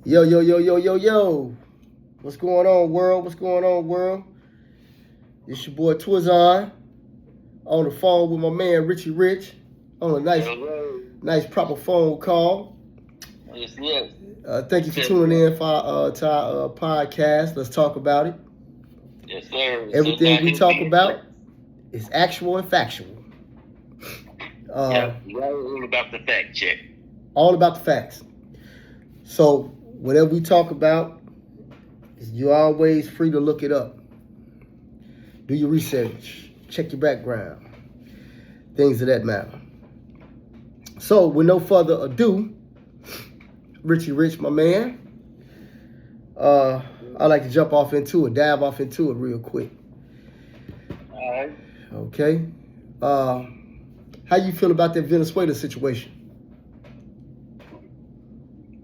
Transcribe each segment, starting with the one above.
Yo, yo, yo, yo, yo, yo. What's going on, world? What's going on, world? It's your boy Twizon on the phone with my man Richie Rich on a nice proper phone call. Yes. Thank you for tuning in to our podcast. Let's talk about it. Yes, sir. Everything we talk about is actual and factual. All about the fact check. All about the facts. So whatever we talk about, you're always free to look it up. Do your research. Check your background. Things of that matter. So with no further ado, Richie Rich, my man, I like to dive off into it real quick. All right. Okay. How you feel about that Venezuela situation?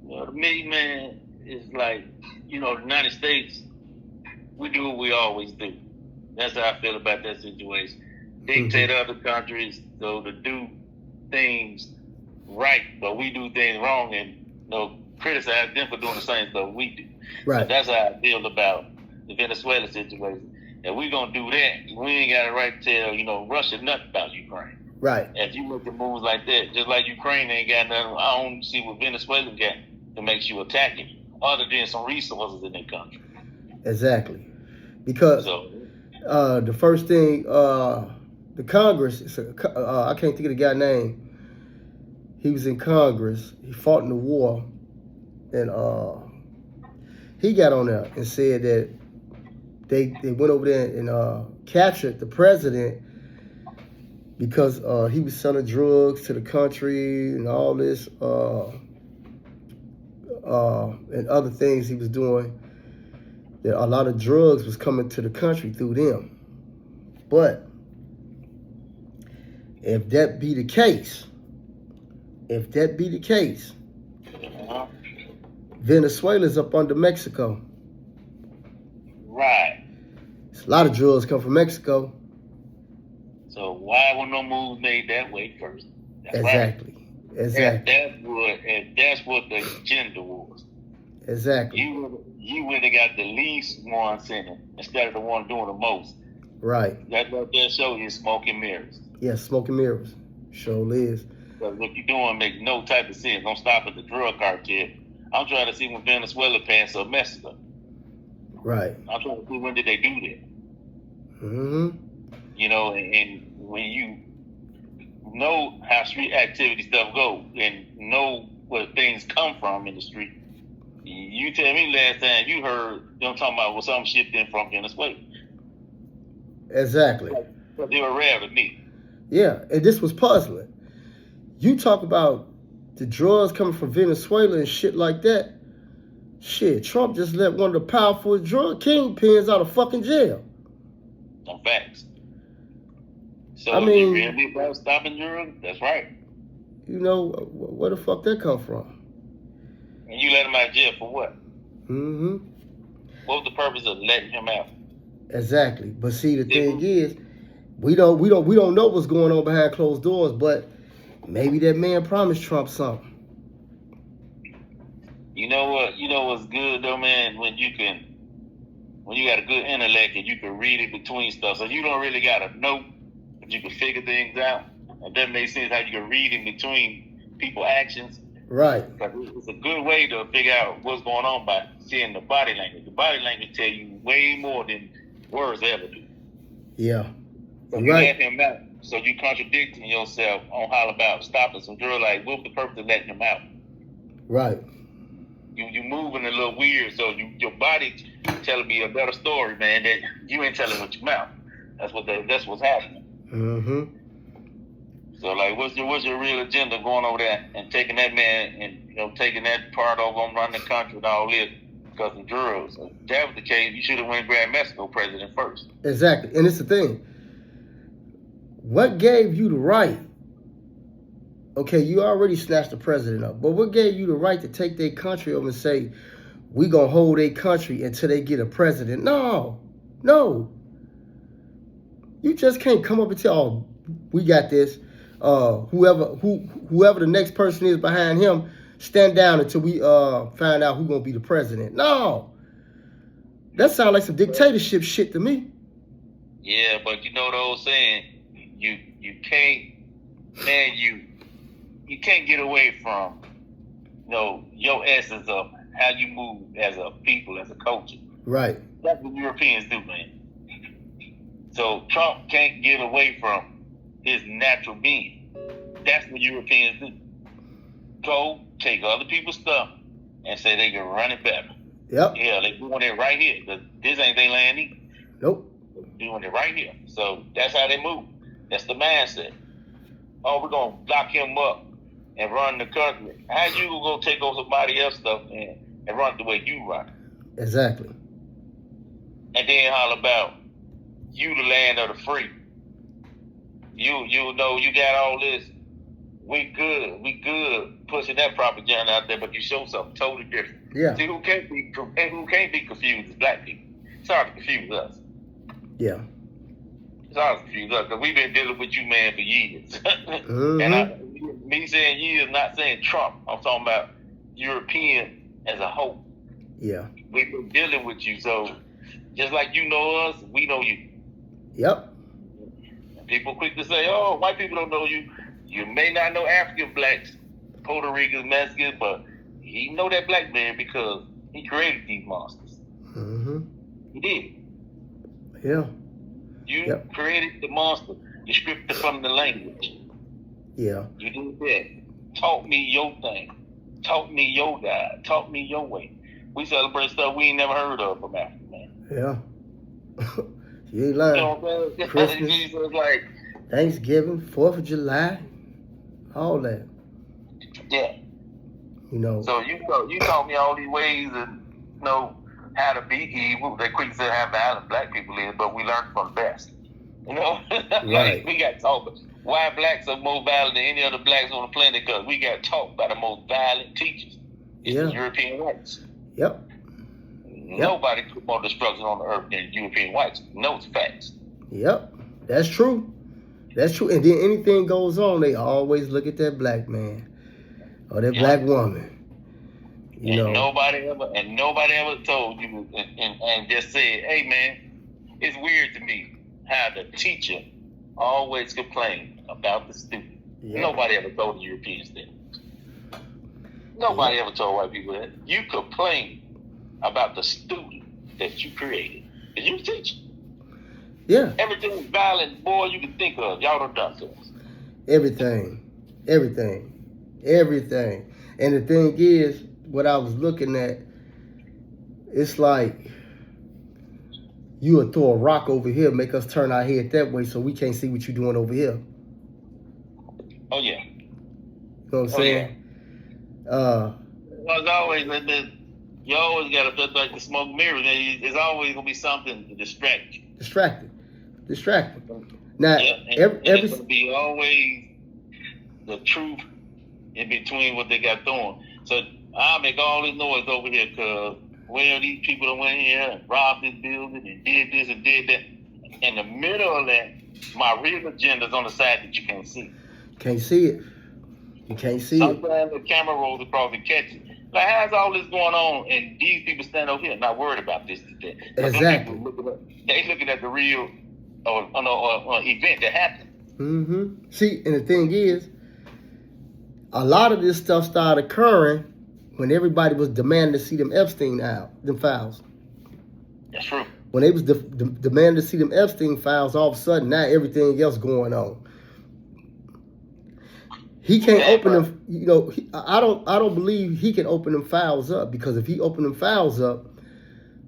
Well, to me, man, it's like, the United States, we do what we always do. That's how I feel about that situation. Dictate other countries, though, to do things right, but we do things wrong and criticize them for doing the same stuff we do. Right. So that's how I feel about the Venezuela situation. If we're going to do that, we ain't got a right to tell, Russia nothing about Ukraine. Right. If you look at moves like that, just like Ukraine ain't got nothing, I don't see what Venezuela got that makes you attack it, other than some resources in their country. Exactly. Because the first thing, the Congress, I can't think of the guy's name. He was in Congress. He fought in the war. And he got on there and said that they went over there and captured the president because he was selling drugs to the country and all this and other things he was doing. That a lot of drugs was coming to the country through them. But if that be the case, Venezuela's up under Mexico. Right. A lot of drugs come from Mexico. So why were no moves made that way first? That's exactly. Right. Exactly. That's what the agenda was. Exactly. You would have got the least one sinning instead of the one doing the most. Right. That show you smoke and mirrors. Yeah, smoke and mirrors. Sure is. Because what you're doing makes no type of sense. Don't stop at the drug cartel. I'm trying to see when Venezuela passed up Mexico. Right. I'm trying to see when did they do that. And when you know how street activity stuff go and know where things come from in the street, you tell me last time you heard them talking about something shipped in from Venezuela. Exactly. But they were rare to me. Yeah, and this was puzzling. You talk about the drugs coming from Venezuela and shit like that. Shit, Trump just let one of the powerful drug kingpins out of fucking jail. Some facts. So I mean, you really about stopping drugs? That's right. Where the fuck that come from? And you let him out of jail for what? Mm-hmm. What was the purpose of letting him out? Exactly. But see, the thing is, we don't know what's going on behind closed doors, but maybe that man promised Trump something. You know what? You know what's good though, man? When you got a good intellect and you can read it between stuff. So you don't really gotta know, but you can figure things out. If that makes sense, how you can read in between people's actions. Right. It's a good way to figure out what's going on by seeing the body language. The body language tell you way more than words ever do. Yeah. So you let him out. So you contradicting yourself on how about stopping some drugs. Like, what's the purpose of letting him out? Right. You moving a little weird, so your body telling me a better story, man, that you ain't telling with your mouth. That's what's happening. Mm-hmm. So like, what's your real agenda going over there and taking that man and taking that part of him running the country and all this because of drugs? If that was the case, you should have went and grabbed Mexico president first. Exactly, and it's the thing. What gave you the right? Okay, you already snatched the president up, but what gave you the right to take their country over and say, we gonna hold their country until they get a president? No. You just can't come up and tell, oh, we got this. Whoever the next person is behind him, stand down until we find out who's gonna be the president. No, that sounds like some dictatorship shit to me. Yeah, but you know the old saying, you can't, man, you can't get away from, your essence of how you move as a people, as a culture. Right. That's what Europeans do, man. So Trump can't get away from his natural being. That's what Europeans do. Go take other people's stuff and say they can run it better. Yep. Yeah, they doing it right here. This ain't their land either. Nope. They're doing it right here. So that's how they move. That's the mindset. Oh, we're gonna lock him up and run the country. How you gonna go take over somebody else's stuff and run it the way you run? Exactly. And then holler about you the land of the free. You know you got all this. We good pushing that propaganda out there, but you show something totally different. Yeah. See who can't be confused is black people. It's hard to confuse us. Yeah. It's hard to confuse us because we've been dealing with you, man, for years. Mm-hmm. And me saying years, not saying Trump. I'm talking about European as a whole. Yeah. We've been dealing with you, so just like you know us, we know you. Yep. People quick to say, "Oh, white people don't know you." You may not know African blacks, Puerto Ricans, Mexicans, but he know that black man because he created these monsters. Mm-hmm. He did. Yeah. You created the monster. You stripped it from the language. Yeah. You did that. Taught me your thing. Taught me your God. Taught me your way. We celebrate stuff we ain't never heard of from Africa, man. Yeah. You ain't lying. You know what I'm saying? Christmas, So it's like, Thanksgiving, 4th of July, all that. yeah. You know. So you taught me all these ways and how to be evil. They quick to say how violent black people is, but we learned from the best. Right. We got taught why blacks are more violent than any other blacks on the planet because we got taught by the most violent teachers. It's the European whites. Yep. Nobody put more destruction on the earth than European whites. No, it's facts. Yep. That's true. That's true. And then anything goes on, they always look at that black man or that black woman. You know. Nobody ever told you and just said, "Hey man, it's weird to me how the teacher always complained about the student." Yeah. Nobody ever told the Europeans that. Nobody ever told white people that. You complain about the student that you created. And you teach. Yeah. Everything violent, boy, you can think of. Y'all done done to us. Everything. And the thing is, what I was looking at, it's like you would throw a rock over here, make us turn our head that way so we can't see what you're doing over here. Oh, yeah. You know what I'm saying? Yeah. Well, always, you always got to just like the smoke mirror. There's always going to be something to distract you. Distracted. Now, it's going to be always the truth in between what they got doing. So I'll make all this noise over here because, these people that went here and robbed this building and did this and did that. In the middle of that, my real agenda is on the side that you can't see. Can't see it. You can't see Sometimes the camera rolls across and catches it. Like, how's all this going on? And these people stand over here not worried about this today. Exactly. They looking at the real event that happened. Mm-hmm. See, and the thing is, a lot of this stuff started occurring when everybody was demanding to see them Epstein files. That's true. When they was demanding to see them Epstein files, all of a sudden now everything else going on. He can't open them. I don't believe he can open them files up because if he open them files up,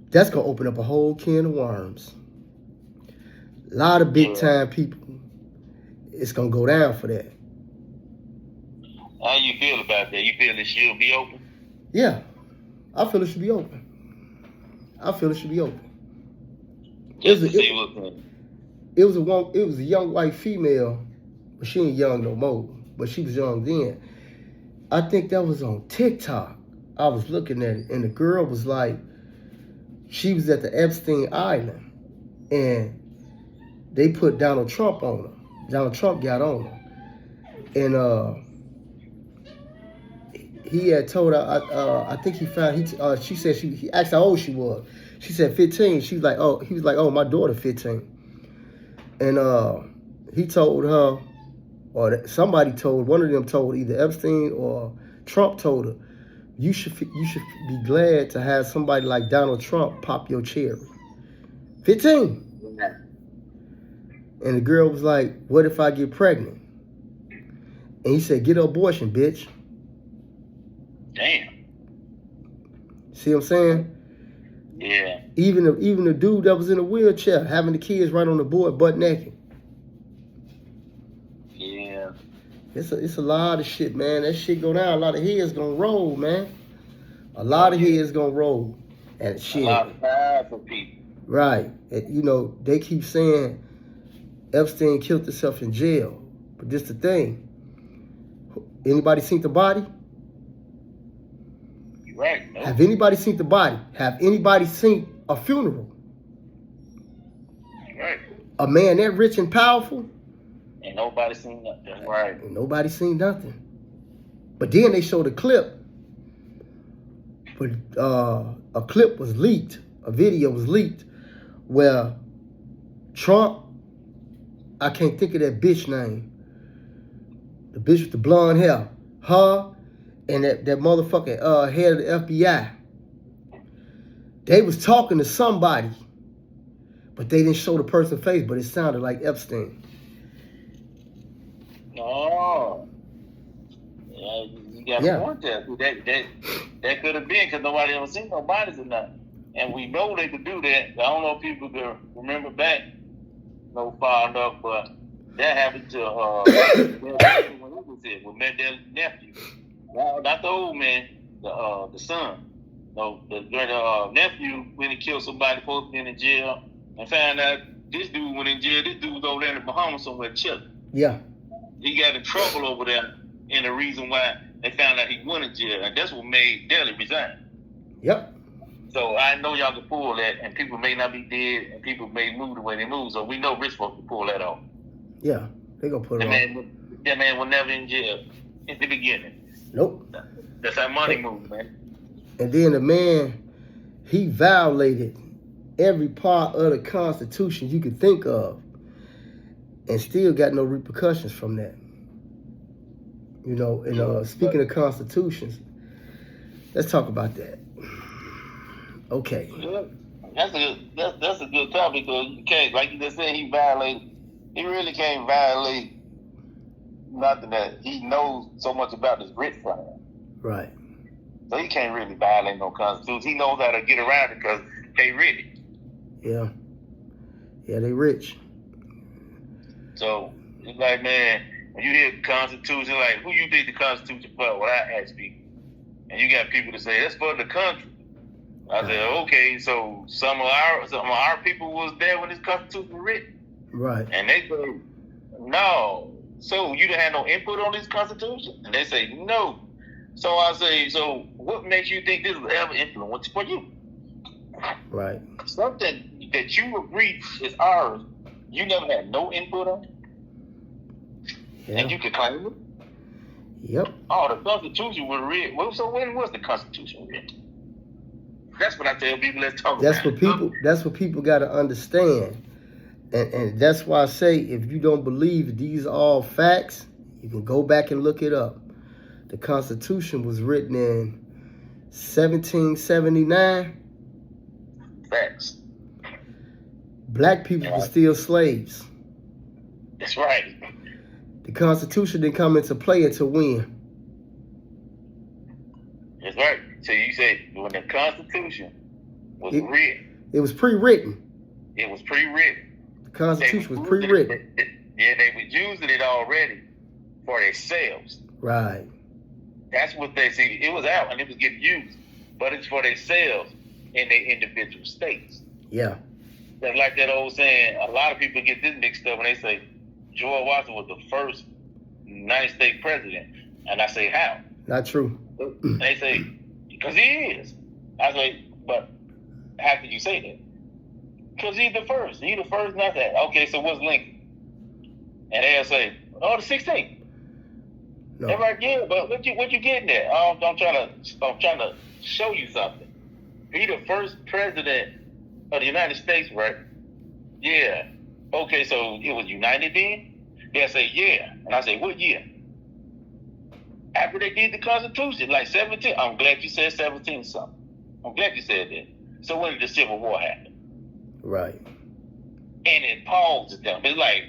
that's gonna open up a whole can of worms. A lot of big time people. It's gonna go down for that. How you feel about that? You feel it should be open? Yeah, I feel it should be open. It was a young white female, but she ain't young no more. But she was young then. I think that was on TikTok. I was looking at it, and the girl was like, she was at the Epstein Island, and they put Donald Trump on her. Donald Trump got on her, and he had told her. I think he found. She said he asked how old she was. She said 15. She was like, oh, he was like, oh, my daughter 15. And he told her, or somebody told, one of them told, either Epstein or Trump told her, you should be glad to have somebody like Donald Trump pop your cherry. 15. And the girl was like, what if I get pregnant? And he said, get an abortion, bitch. Damn. See what I'm saying? Yeah. Even the dude that was in a wheelchair having the kids right on the board, butt naked. Yeah. It's a lot of shit, man. That shit go down. A lot of heads gonna roll, man. A lot of heads gonna roll. And shit. A lot of powerful people. Right. And, you know, they keep saying Epstein killed himself in jail. But this the thing. Anybody seen the body? Right. Nope. Have anybody seen the body? Have anybody seen a funeral? Right. A man that rich and powerful? Ain't nobody seen nothing. Right. Ain't nobody seen nothing. But then they showed a clip. But a clip was leaked. A video was leaked where Trump, I can't think of that bitch name. The bitch with the blonde hair. Her and that motherfucking head of the FBI. They was talking to somebody, but they didn't show the person's face, but it sounded like Epstein. Oh. Yeah, you got a point there. That could have been because nobody ever seen no bodies or nothing. And we know they could do that. I don't know if people can remember back no far enough, but that happened to when he was here with Mendel's nephew. Well, not the old man, the son. No, the nephew when he killed somebody supposed to be in jail and found out this dude went in jail. This dude was over there in the Bahamas somewhere chilling. Yeah. He got in trouble over there, and the reason why they found out he went in jail, and that's what made Deli resign. Yep. So I know y'all can pull that, and people may not be dead, and people may move the way they move. So we know rich folks can pull that off. Yeah, they gonna put it on. That man was never in jail in the beginning. Nope. That's how money moves, man. And then the man, he violated every part of the Constitution you could think of, and still got no repercussions from that. You know, and speaking of constitutions, let's talk about that. Okay. That's a good topic because you can't, like you just said, he really can't violate nothing that he knows so much about this rich friend. Right. So he can't really violate no constitution. He knows how to get around it because they rich. Yeah. Yeah, they rich. So it's like, man, when you hear the Constitution, like, who you think the Constitution for? When I ask people, and you got people to say that's for the country. I said, okay, so some of our people was there when this Constitution was written. Right. And they say, no. So you didn't have no input on this Constitution? And they say, no. So I say, so what makes you think this will ever influence for you? Right. Something that you agree is ours, you never had no input on? Yeah. And you can claim it? Yep. Oh, the Constitution was written. Well, so when was the Constitution written? That's what I tell people. Let's talk about it. That's what people got to understand, and that's why I say if you don't believe these are all facts, you can go back and look it up. The Constitution was written in 1779. Facts. Black people were still slaves. That's right. The Constitution didn't come into play until when? That's right. So you say when the Constitution was written. It was pre-written. It was pre-written. The Constitution was pre-written. Yeah, they were using it already for themselves. Right. That's what they see. It was out and it was getting used. But it's for themselves in their individual states. Yeah. That's like that old saying, a lot of people get this mixed up when they say George Washington was the first United States president. And I say, how? Not true. And they say, because he is. I say, but how can you say that? Because he's the first. He's the first, not that. Okay, so what's Lincoln? And they'll say, oh, the 16th. No. They're like, yeah, but what you getting at? I'm trying to show you something. He the first president of the United States, right? Yeah. Okay, so it was united then? They'll say, yeah. And I say, what year? After they did the Constitution, like 17. I'm glad you said 17 something. I'm glad you said that. So when did the Civil War happen? Right. And it pauses them. It's like,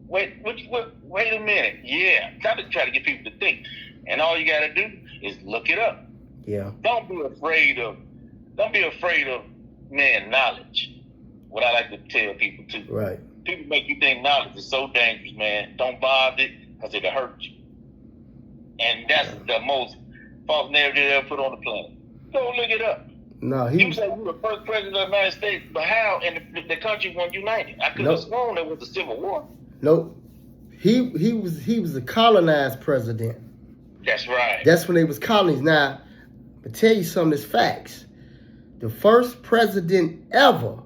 wait a minute. Yeah. Try to get people to think. And all you gotta do is look it up. Yeah. Don't be afraid of man knowledge. What I like to tell people too. Right. People make you think knowledge is so dangerous, man. Don't bother it because it'll hurt you. And that's the most false narrative they ever put on the planet. Go look it up. No, You say you were the first president of the United States, but how? And the country wasn't united. I could have sworn there was a civil war. Nope. He was a colonized president. That's right. That's when they was colonies. Now, to tell you some of this facts. The first president ever,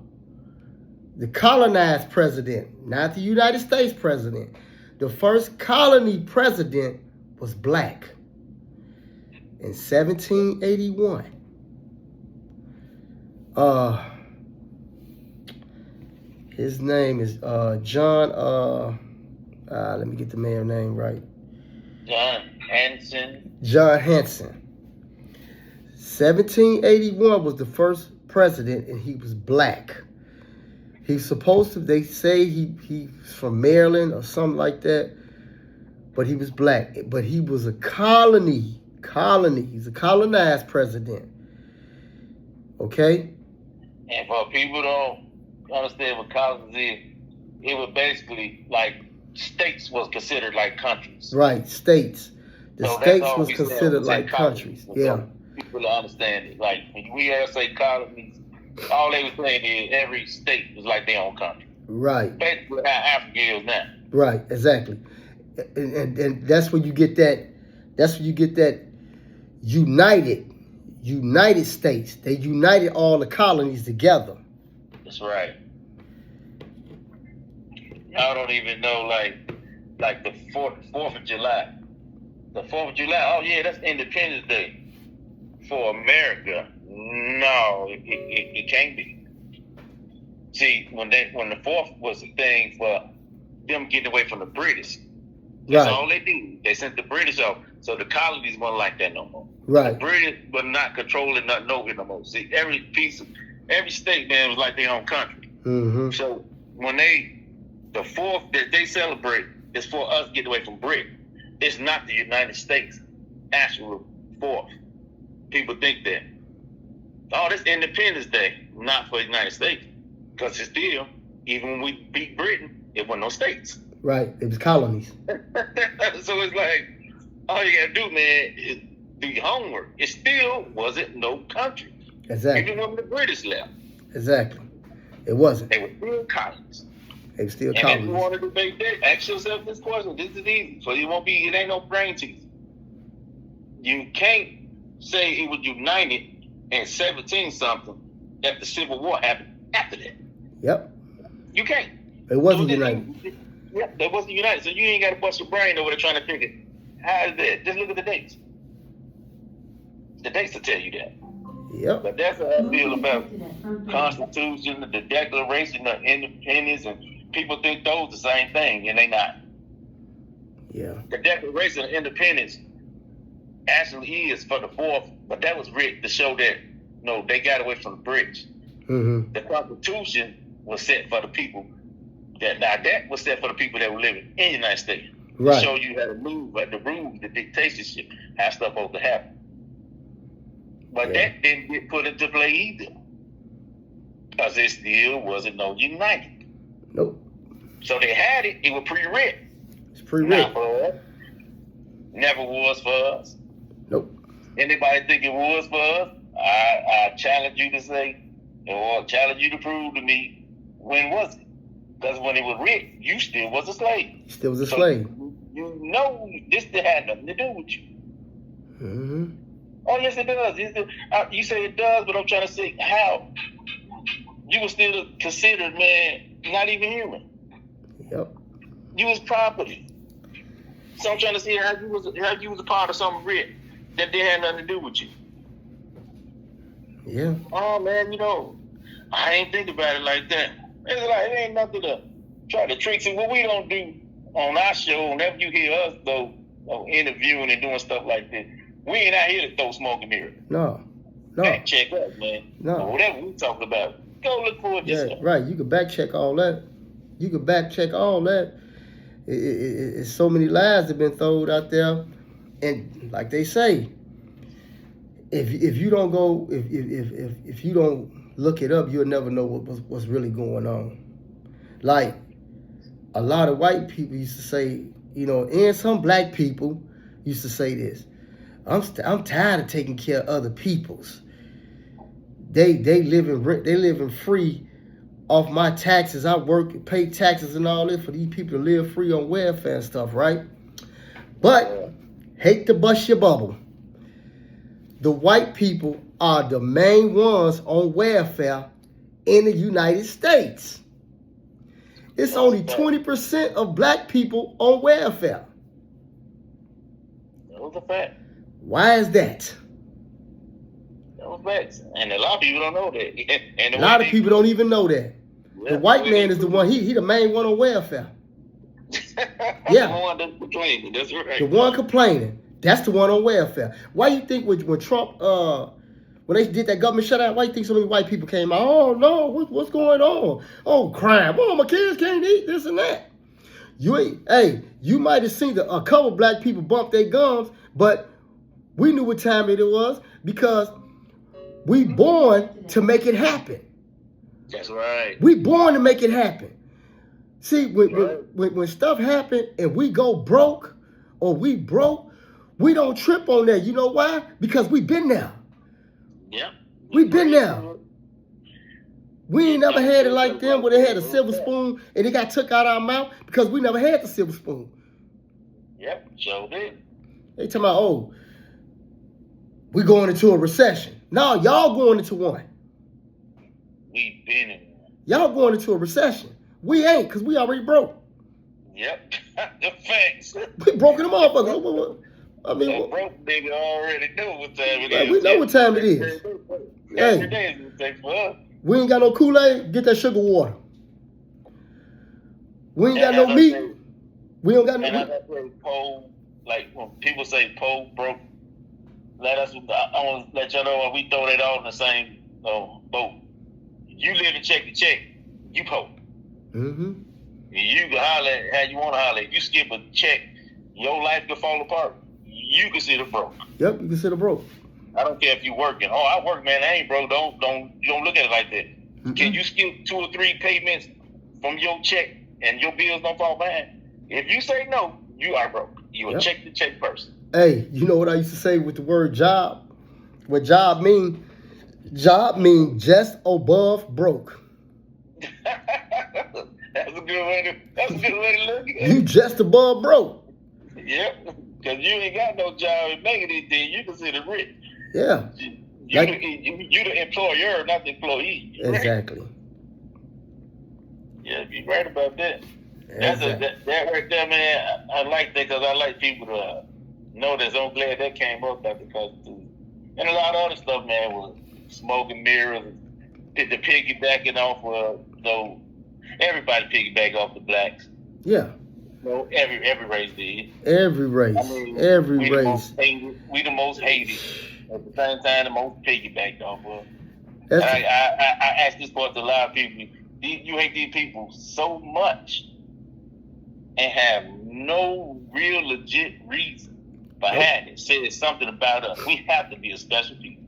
the colonized president, not the United States president, the first colony president was black in 1781. His name is John, let me get the man's name right. John Hanson. John Hanson. 1781 was the first president, and he was black. He's supposed to, they say he's from Maryland or something like that, but he was black. But he was a colony. He's a colonized president. Okay? And for people don't understand what colonies is, it was basically like states was considered like countries. Right, states. The So states that's all was we considered said, like countries. Yeah. People to understand it. Like when we ever say colonies, all they were saying is every state was like their own country. Right. Basically how Africa is now. Right, exactly. And that's where you get that, United States. They united all the colonies together. That's right. I don't even know like the 4th of July. The 4th of July, oh yeah, that's Independence Day for America. No, it can't be. See, when the 4th was a thing for them getting away from the British. That's all they did. They sent the British off. So the colonies weren't like that no more. Right. The British were not controlling nothing over no more. See, every state, man, was like their own country. Mm-hmm. So when the 4th that they celebrate is for us getting away from Britain. It's not the United States actual 4th. People think that. Oh, that's Independence Day. Not for the United States. Because it's still, even when we beat Britain, it wasn't no states. Right. It was colonies. So it's like, all you gotta do, man, is do your homework. It still wasn't no country. Exactly. Even when the British left. Exactly. It wasn't. They were still colonies. They were still And colonies. if you want to debate that, ask yourself this question. This is easy. So it ain't no brain teaser. You can't say it was united in 17 something if the Civil War happened after that. Yep. You can't. It wasn't united. Yeah, they wasn't united. So you ain't got to bust your brain over there trying to figure how is that. Just look at the dates. The dates will tell you that. Yep. But that's how I feel about Constitution, the Declaration of Independence, and people think those the same thing, and they not. Yeah. The Declaration of Independence actually is for the 4th, but that was written to show that they got away from the British. Mm-hmm. The Constitution was set for the people that was set for the people that were living in the United States. Right. To show you how to move, but the rules, the dictatorship, how stuff supposed to happen. But that didn't get put into play either. Because it still wasn't no united. Nope. So they had it, it was pre-written. It's pre-written. Not for us. Never was for us. Nope. Anybody think it was for us? I challenge you to say, or challenge you to prove to me, when was it? Because when it was written, you still was a slave. Still was a slave. You know this had nothing to do with you. Mm-hmm. Oh, yes, it does. You say it does, but I'm trying to say how. You were still considered, man, not even human. Yep. You was property. So I'm trying to see how you was a part of something real that didn't have nothing to do with you. Yeah. Oh man, I ain't think about it like that. It's like it ain't nothing to try to trick. See, what we don't do on our show, whenever you hear us though, interviewing and doing stuff like this, we ain't out here to throw smoke and mirror. No. Back check us, man. No. Or whatever we talking about, go look for it yourself. Right. You can back check all that. It's so many lies that have been thrown out there, and like they say, if you don't go, if you don't look it up, you'll never know what's really going on. Like a lot of white people used to say, and some black people used to say this. I'm tired of taking care of other people's. They living free off my taxes. I work and pay taxes and all this for these people to live free on welfare and stuff, right? But hate to bust your bubble. The white people are the main ones on welfare in the United States. It's only 20% of black people on welfare. That was a fact. Why is that? That was facts. And a lot of people don't know that. And a lot of people don't even know that. Yeah, the white man is the one, he the main one on welfare. Yeah. The one that's complaining, that's right. The one complaining. That's the one on welfare. Why you think when Trump, when they did that government shutdown, why you think so many white people came out? Oh no, what's going on? Oh crap! Oh, my kids can't eat this and that. You might have seen a couple black people bump their gums, but we knew what time it was because we born to make it happen. That's right. We born to make it happen. See, when stuff happen and we go broke or we broke, we don't trip on that. You know why? Because we been there. Yeah. We been there. We ain't never had it like them where they had a silver spoon and it got took out our mouth because we never had the silver spoon. Yep, sure did. They talking about, we going into a recession. No, y'all going into one. We been in one. Y'all going into a recession. We ain't, because we already broke. Yep, the facts. We broke in the motherfucker. I mean, broke nigga already know what time it is. We know what time it is. Every day is mistakes for us. We ain't got no Kool-Aid, get that sugar water. We ain't got no meat. We don't got no meat. Poe, like when people say Poe broke, I want to let y'all know we throw that all in the same boat. You live in check to check, you Poe. Mm-hmm. You can holler how you want to holler. If you skip a check, your life could fall apart. You consider broke. Yep, you consider broke. I don't care if you working. Oh, I work, man. I ain't broke. Don't look at it like that. Mm-hmm. Can you skip 2 or 3 payments from your check and your bills don't fall behind? If you say no, you are broke. You a check to check person. Hey, you know what I used to say with the word job? What job mean? Job mean just above broke. That's a good way to look at it. You just above broke. Yep. Because you ain't got no job and making anything, you consider rich. Yeah. You the employer, not the employee. Exactly. Right? Yeah, you're right about that. Exactly. That right there, man, I like that because I like people to know that. So I'm glad that came up after the Constitution. And a lot of other stuff, man, was smoke and mirrors, the piggybacking off of, everybody piggyback off the blacks. Yeah. No, every race did. Every race. Every race. We the most hated. At the same time, the most piggybacked off of. I ask this part to a lot of people. You hate these people so much and have no real legit reason behind it. Says something about us. We have to be a special people.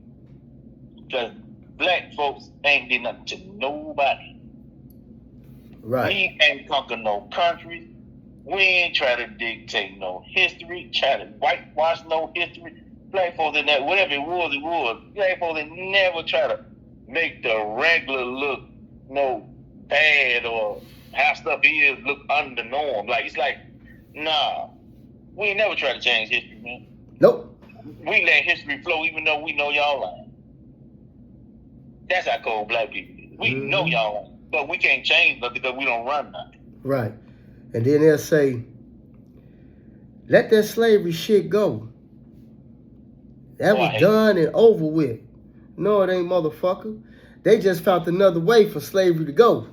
Because black folks ain't did nothing to nobody. Right. We ain't conquer no countries. We ain't try to dictate no history, try to whitewash no history. Black folks in that, whatever it was. Black folks that never try to make the regular look bad or how stuff is look under the norm. Like, it's like, nah, we ain't never try to change history, man. Nope. We let history flow even though we know y'all lying. That's how cold black people is. We know y'all lying, but we can't change nothing because we don't run nothing. Right. And then they'll say, Let that slavery shit go. That was done and over with. No, it ain't, motherfucker. They just found another way for slavery to go.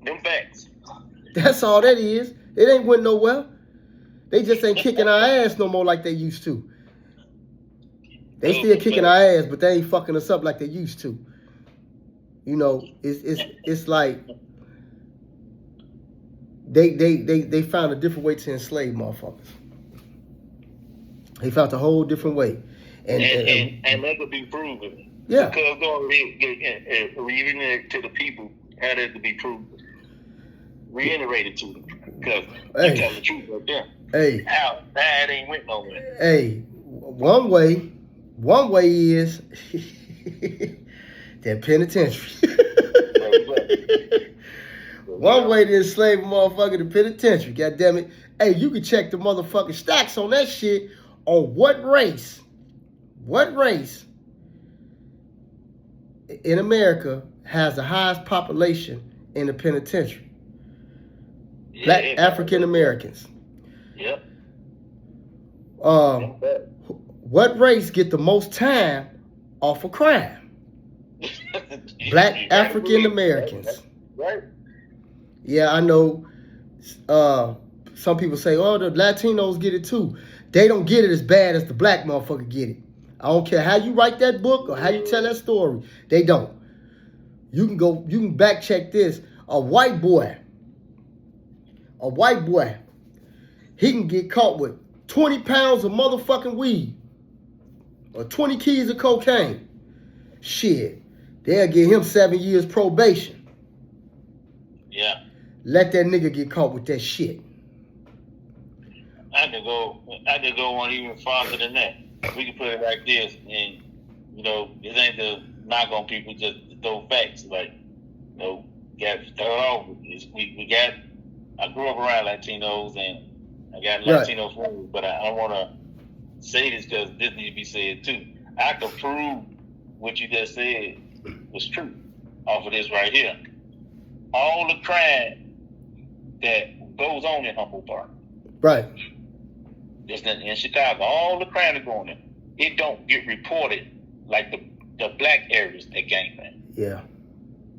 Them facts. That's all that is. It ain't went nowhere. They just ain't kicking our ass no more like they used to. They still kicking our ass, but they ain't fucking us up like they used to. You know, it's like they found a different way to enslave motherfuckers. They found a whole different way. And that could be proven. Yeah. Because going reading it to the people had it to be proven. Reiterated to them. Because you tell the truth right there. Hey. How bad ain't went nowhere. Hey, one way is that penitentiary. One way to enslave a motherfucker to penitentiary, goddammit. Hey, you can check the motherfucking stacks on that shit on what race in America has the highest population in the penitentiary. Black African Americans. Yep. What race get the most time off of crime? Black African Americans. Right. Yeah, I know. Some people say, "Oh, the Latinos get it too." They don't get it as bad as the black motherfucker get it. I don't care how you write that book or how you tell that story. They don't. You can back check this. A white boy, he can get caught with 20 pounds of motherfucking weed or 20 keys of cocaine. Shit, they'll give him 7 years probation. Yeah. Let that nigga get caught with that shit. I could go on even farther than that. We can put it like this, and you know, this ain't to knock on people, just to throw facts. Like, you know, got to start off with this. I grew up around Latinos, and I got Latino friends, but I don't want to say this because this needs to be said too. I can prove what you just said was true off of this right here. All the crime that goes on in Humboldt Park. Right. Just in Chicago, all the crime that goes on, it don't get reported like the black areas that gangbang. Yeah.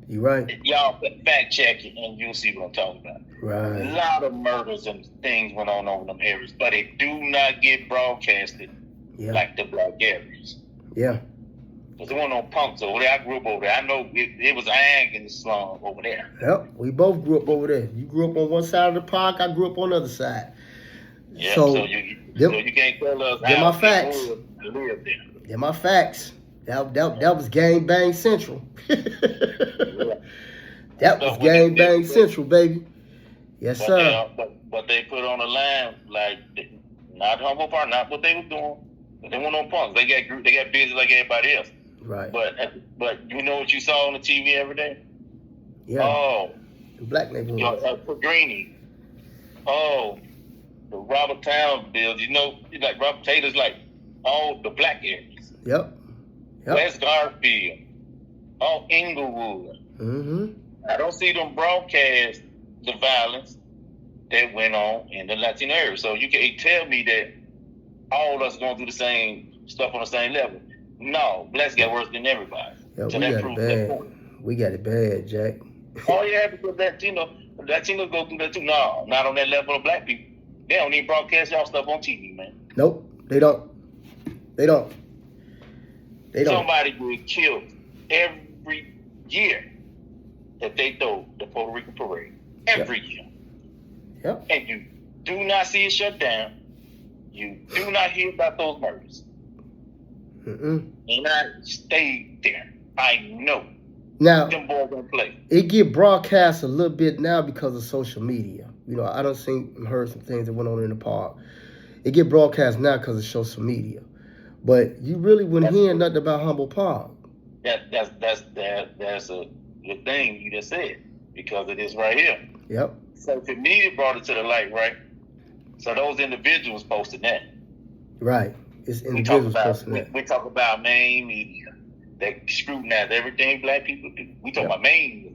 You right. Y'all fact check it and you'll see what I'm talking about. Right. A lot of murders and things went on over them areas, but it do not get broadcasted like the black areas. Yeah. Because there wasn't no punks over there. I grew up over there. I know it was ang in the slum over there. Yep, we both grew up over there. You grew up on one side of the park, I grew up on the other side. Yeah, so you can't tell us how my facts. To live there. Yeah, my facts. That was Gang Bang Central. That was Gang Bang Central, baby. Yes, sir. But they put on the line like not Humboldt Park, not what they were doing. But they weren't no punks. They got busy like everybody else. Right. But you know what you saw on the TV every day? Yeah. Oh, the black neighborhood. Greeny. Oh, the Robert Town bills. You know, like Robert Taylor's like all the black areas. Yep. West Garfield. Oh, Inglewood. Mm-hmm. I don't see them broadcast the violence that went on in the Latino area. So you can't tell me that all of us are going to do the same stuff on the same level. No, blacks got worse than everybody. Yeah, so we got it bad. We got it bad, Jack. Oh yeah, because Latinos go through that too. No, not on that level of black people. They don't even broadcast y'all stuff on TV, man. Nope, they don't. Somebody get killed every year that they throw the Puerto Rican parade. Every year. Yep. And you do not see it shut down. You do not hear about those murders. And I stayed there. I know. Now, them boys don't play. It get broadcast a little bit now because of social media. You know, I done seen and heard some things that went on in the park. It get broadcast now because of social media. But you really wouldn't hear nothing about Humboldt Park. That's a good thing you just said, because it is right here. Yep. Social media brought it to the light, right? So those individuals posted that. Right. It's individuals posting that. We talk about main media that scrutinize everything black people do. We talk about main media.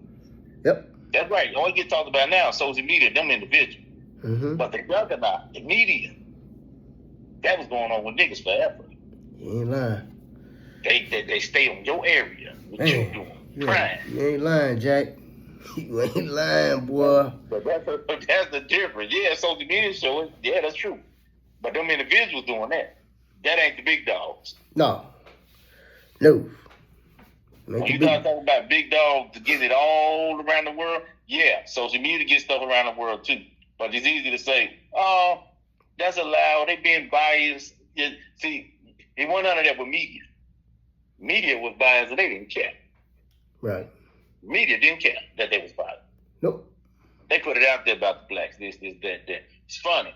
Yep. That's right. All get talked about now, social media, them individuals. Mm-hmm. But the juggernaut, the media, that was going on with niggas forever. You ain't lying. They stay on your area. What you doing? Crime. You ain't lying, Jack. You ain't lying, boy. But that's the difference. Yeah, social media show it. Yeah, that's true. But them individuals doing that ain't the big dogs. No. When you start talking about big dogs to get it all around the world, yeah, social media gets stuff around the world too. But it's easy to say, oh, that's allowed. They being biased. See, it wasn't none of that with media. Media was biased and they didn't care. Right. Media didn't care that they was biased. Nope. They put it out there about the blacks, this, that. It's funny.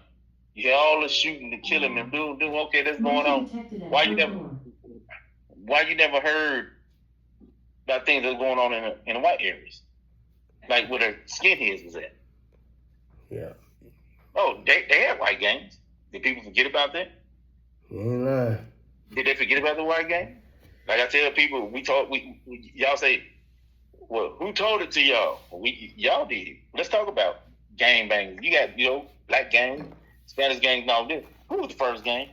You hear all the shooting, the killing, and doing. Okay, that's going on. Why you never heard about things that's going on in the white areas, like where the skinheads was at? Yeah. Oh, they had white gangs. Did people forget about that? You ain't lying. Did they forget about the white gang? Like I tell people, y'all say, well, who told it to y'all? Y'all did. Let's talk about gang banging. You got, black gang, Spanish gang, and all this. Who was the first gang?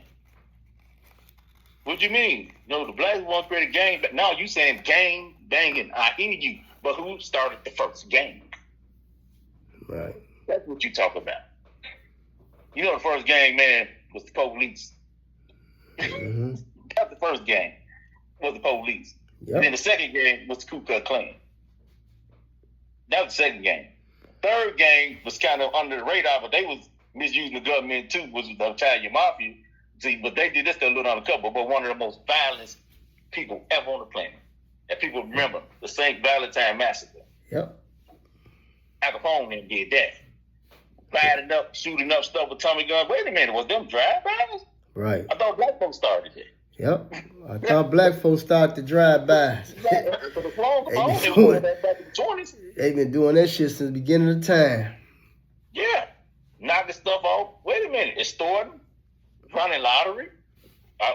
What do you mean? The blacks want to create a gang, but now you saying gang banging. I hear you, but who started the first gang? Right. That's what you talk about. The first gang, man, was the police. Mm-hmm. That's the first gang, was the police. Yep. And then the second gang was the Ku Klux Klan. That was the second gang. Third gang was kind of under the radar, but they was misusing the government too, was the Italian Mafia. See, but they did this a little undercover, but one of the most violent people ever on the planet. And people remember the St. Valentine Massacre. Yep. Al Capone did that. Firing up, shooting up stuff with Tommy guns. Wait a minute, was them drive-bys? Right. I thought black folks started it. Yep. I thought black folks started the drive-bys. They've been doing that shit since the beginning of time. Yeah. Knocking stuff off. Wait a minute, extorting, running lottery.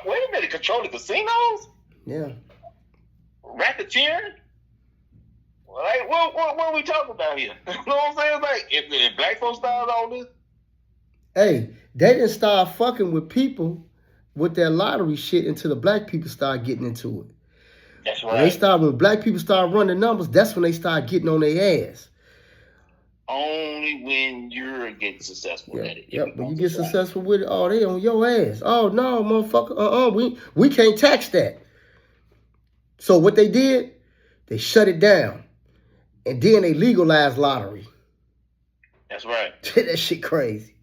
Wait a minute, controlling casinos? Yeah. Racketeering? Like, what are we talking about here? You know what I'm saying? Like, if black folks started all this. Hey, they didn't start fucking with people with their lottery shit until the black people started getting into it. That's right. When black people started running numbers, that's when they started getting on their ass. Only when you're getting successful at it. Yep, when you get successful with it, oh, they on your ass. Oh, no, motherfucker, we can't tax that. So what they did, they shut it down. And then they legalized lottery. That's right. That shit crazy.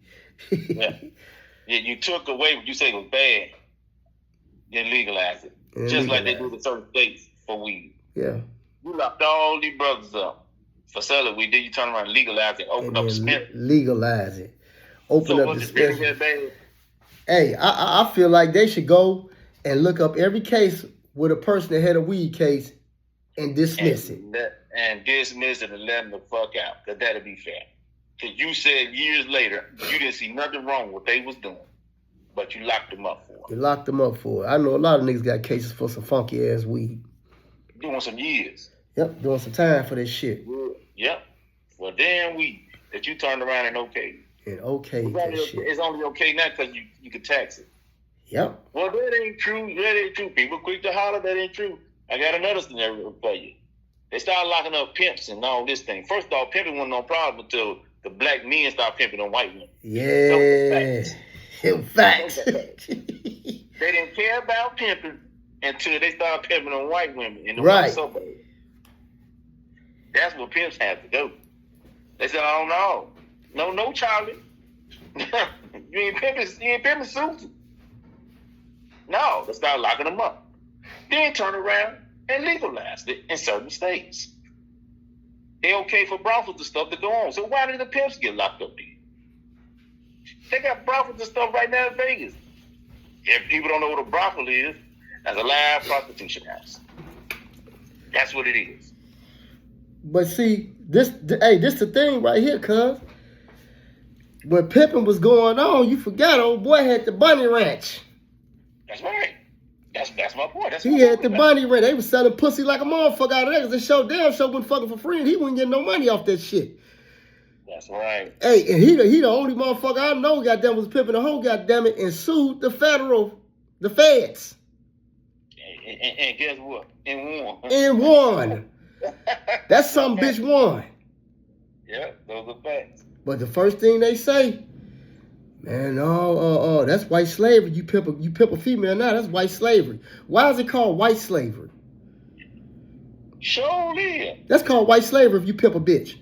Yeah, you took away what you say was bad, then legalized it. Just like they do in certain states for weed. Yeah. You locked all these brothers up for selling weed. Then you turn around and legalize it, open up a dispensary. Legalize it. Open up dispensary. Really bad? Hey, I feel like they should go and look up every case with a person that had a weed case and dismiss it. And dismiss it and let them the fuck out. Because that'll be fair. Because you said years later, you didn't see nothing wrong with what they was doing. But you locked them up for it. You locked them up for it. I know a lot of niggas got cases for some funky ass weed. Doing some years. Yep, doing some time for this shit. Yep. Well, damn weed that you turned around and okay. And okay that shit. It's only okay now because you can tax it. Yep. Well, that ain't true. That ain't true. People quick to holler, that ain't true. I got another scenario for you. They started locking up pimps and all this thing. First off, pimping wasn't no problem until the black men started pimping on white women. Yeah. Facts. They didn't care about pimping until they started pimping on white women in the right. white suburbs. That's what pimps have to do. They said, oh no. No, Charlie. you ain't pimping Susan. No, they started locking them up. Then turn around and legalized it in certain states. They okay for brothels and stuff to go on. So why did the pimps get locked up there? They got brothels and stuff right now in Vegas. If people don't know what a brothel is, that's a live prostitution house. That's what it is. But see, this the thing right here, cuz. When pimping was going on, you forgot old boy had the bunny ranch. That's right. That's my point. He had the bunny ranch. They was selling pussy like a motherfucker out of there because they damn show wasn't fucking for free and he wasn't getting no money off that shit. That's right. Hey, and he the only motherfucker I know, goddamn, was pimping the hoe, goddamn it, and sued the feds. And guess what? And won. And won. That some bitch won. Yeah, those are facts. But the first thing they say, man, that's white slavery. You pimp a female now, that's white slavery. Why is it called white slavery? Sure is. That's called white slavery if you pimp a bitch.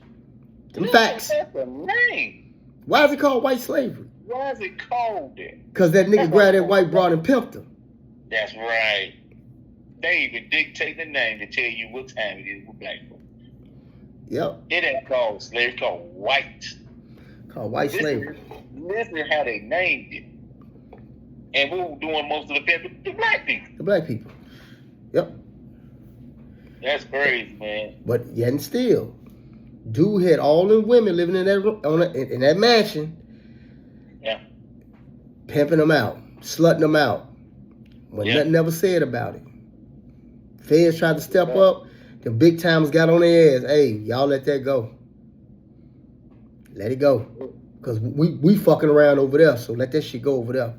Them facts. That's a name. Why is it called white slavery? Why is it called that? Because that nigga grabbed that white broad and pimped her. That's right. They even dictate the name to tell you what time it is with black folk. Yep. It ain't called slavery, it's called white. Called white slavery. Listen how they named it. And we were doing most of the pimping, the black people. The black people. Yep. That's crazy, man. But yet and still, dude had all them women living in that mansion. Yeah. Pimping them out, slutting them out. Nothing ever said about it. Feds tried to step up. The big timers got on their ass. Hey, y'all let that go. Let it go. Because we fucking around over there, so let that shit go over there.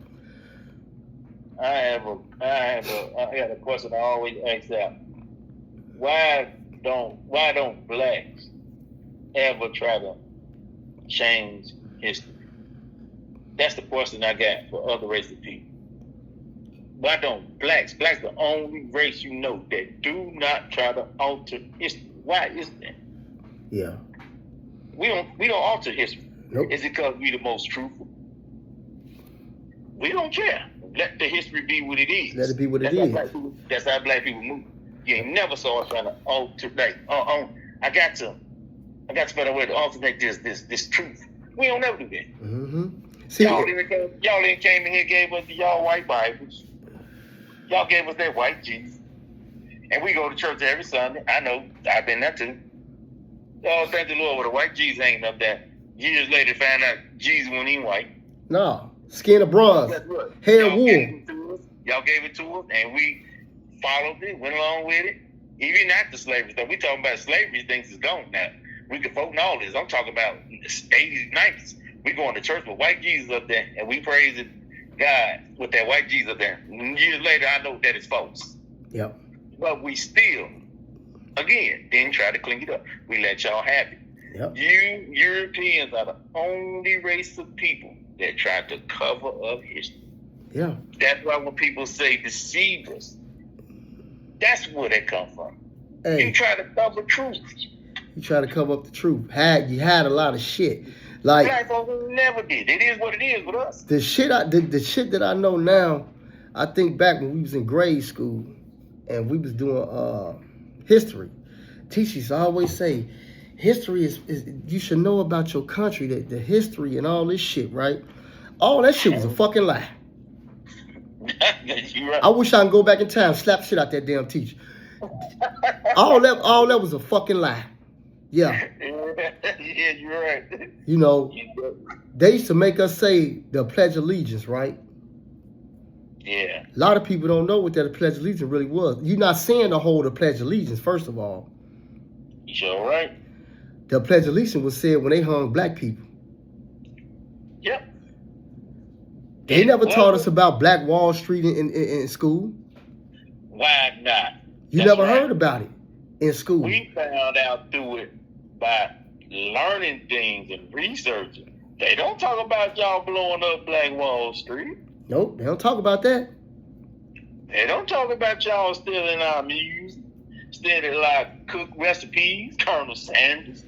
I got a question I always ask that. Why don't blacks ever try to change history? That's the question I got for other races of people. Why don't blacks the only race you know that do not try to alter history? Why is that? Yeah. We don't alter history. Nope. Is it because we the most truthful? We don't care. Let the history be what it is. Let it be what it is. That's how black people move. You ain't never saw us trying to alter. Like, I got to find a way to alternate this truth. We don't never do that. Mm-hmm. See, y'all didn't came in here, gave us y'all white Bibles. Y'all gave us that white Jesus. And we go to church every Sunday. I know, I've been there too. Y'all thank the Lord with a white Jesus hanging up there. Years later, find out Jesus wasn't even white. No, skin of bronze, hair y'all wool. Y'all gave it to us, and we followed it, went along with it. Even after slavery stuff, we talking about slavery things is gone now. We can vote and all this. I'm talking about the 80s, 90s. We going to church with white Jesus up there, and we praising God with that white Jesus up there. Years later, I know that it's false. Yep. But we still, again, didn't try to clean it up. We let y'all have it. Yep. You Europeans are the only race of people that tried to cover up history. Yeah. That's why when people say deceivers, that's where they come from. Hey, you try to cover truth. You try to cover up the truth. You had a lot of shit. Like black folks never did. It is what it is with us. The shit that I know now, I think back when we was in grade school and we was doing history. Teachers always say, history is you should know about your country, the history and all this shit, right? All that shit was a fucking lie. Right. I wish I could go back in time, slap shit out that damn teacher. all that was a fucking lie. Yeah. Yeah, you're right. You know, they used to make us say the Pledge of Allegiance, right? Yeah. A lot of people don't know what that Pledge of Allegiance really was. You're not saying the whole the Pledge of Allegiance, first of all. You sure right? The Pledge of Allegiance was said when they hung black people. Yep. They never taught us about Black Wall Street in school. Why not? You never heard about it in school. We found out through it by learning things and researching. They don't talk about y'all blowing up Black Wall Street. Nope, they don't talk about that. They don't talk about y'all stealing our music, stealing like cook recipes, Colonel Sanders.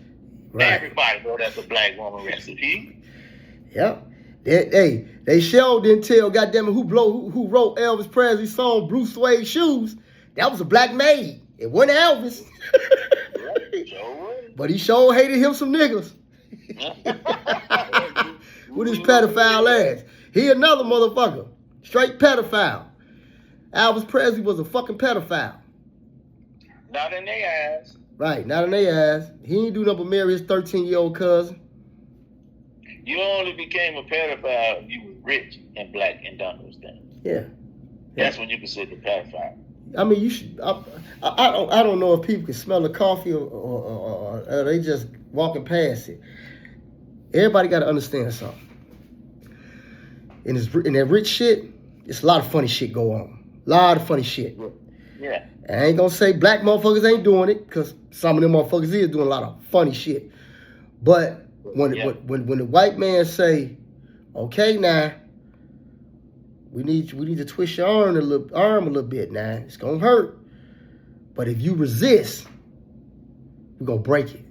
Right. Everybody know that's a black woman recipe. Yep. They sure didn't tell goddamn it who wrote Elvis Presley's song Bruce Suede Shoes. That was a black maid. It wasn't Elvis. But he sure hated him some niggas. With his pedophile ass. He another motherfucker. Straight pedophile. Elvis Presley was a fucking pedophile. Not in their ass. Right, not in their ass. He ain't do nothing but marry his 13-year-old cousin. You only became a pedophile if you was rich and black and done those things. Yeah. That's when you consider a pedophile. I mean, you should. I don't know if people can smell the coffee or they just walking past it. Everybody got to understand something. In that rich shit, it's a lot of funny shit go on. A lot of funny shit. Yeah. I ain't gonna say black motherfuckers ain't doing it, because some of them motherfuckers is doing a lot of funny shit. But when the white man say, okay, now we need to twist your arm a little bit now. It's gonna hurt. But if you resist, we're gonna break it.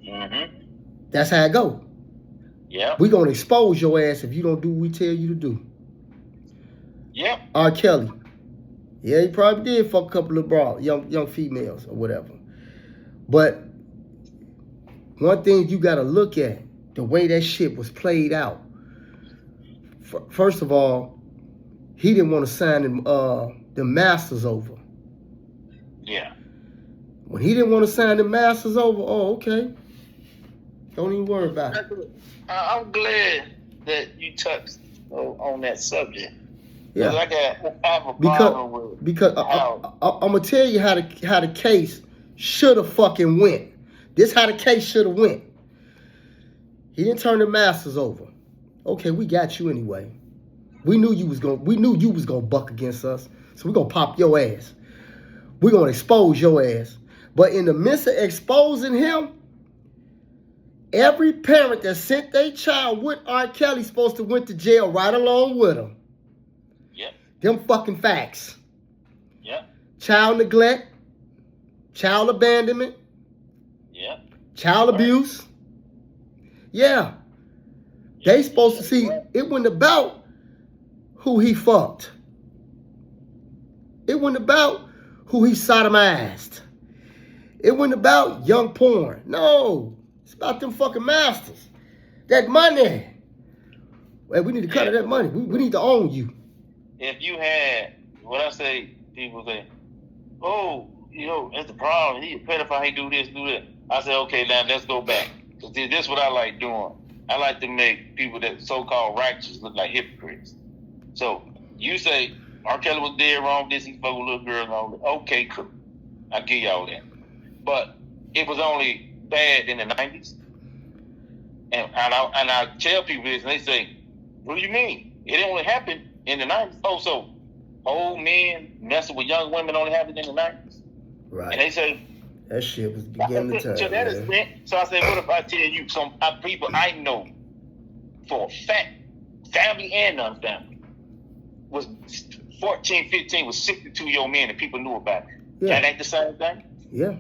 Mm-hmm. That's how it go. Yeah. We're gonna expose your ass if you don't do what we tell you to do. Yep. R. Kelly. Yeah, he probably did fuck a couple of young females or whatever. But one thing you gotta look at, the way that shit was played out. First of all, he didn't want to sign the masters over. Yeah. When he didn't want to sign the masters over, oh, okay. Don't even worry about it. I'm glad that you touched on that subject. Yeah. I have a problem with because I'm gonna tell you how the case should have fucking went. This how the case should have went. He didn't turn the masters over. Okay, we got you anyway. We knew you was gonna buck against us, so we're gonna pop your ass. We're gonna expose your ass. But in the midst of exposing him, every parent that sent their child with R. Kelly supposed to went to jail right along with him. Yep. Them fucking facts. Yep. Child neglect, child abandonment, yep, child abuse. Yeah. They supposed to see it wasn't about who he fucked. It wasn't about who he sodomized. It wasn't about young porn. No. It's about them fucking masters. That money. Well, we need to cut that money. We need to own you. If you had, what I say, people say, oh, that's the problem. He a pedophile, he do this, do that. I say, okay, now let's go back. Because this is what I like doing. I like to make people that so-called righteous look like hypocrites. So, you say, R. Kelly was dead wrong, this, he fucked with little girls and all that. Okay, cool. I give y'all that. But it was only bad in the 90s. And I tell people this, and they say, what do you mean? It only happened in the 90s. Oh, so old men messing with young women only happened in the 90s? Right. And they say, that shit was beginning to turn. To that extent, so I say, what if I tell you some people I know for a fact, family and non-family, was 14, 15, was 62-year-old men and people knew about it. Yeah. That ain't the same thing? Yeah.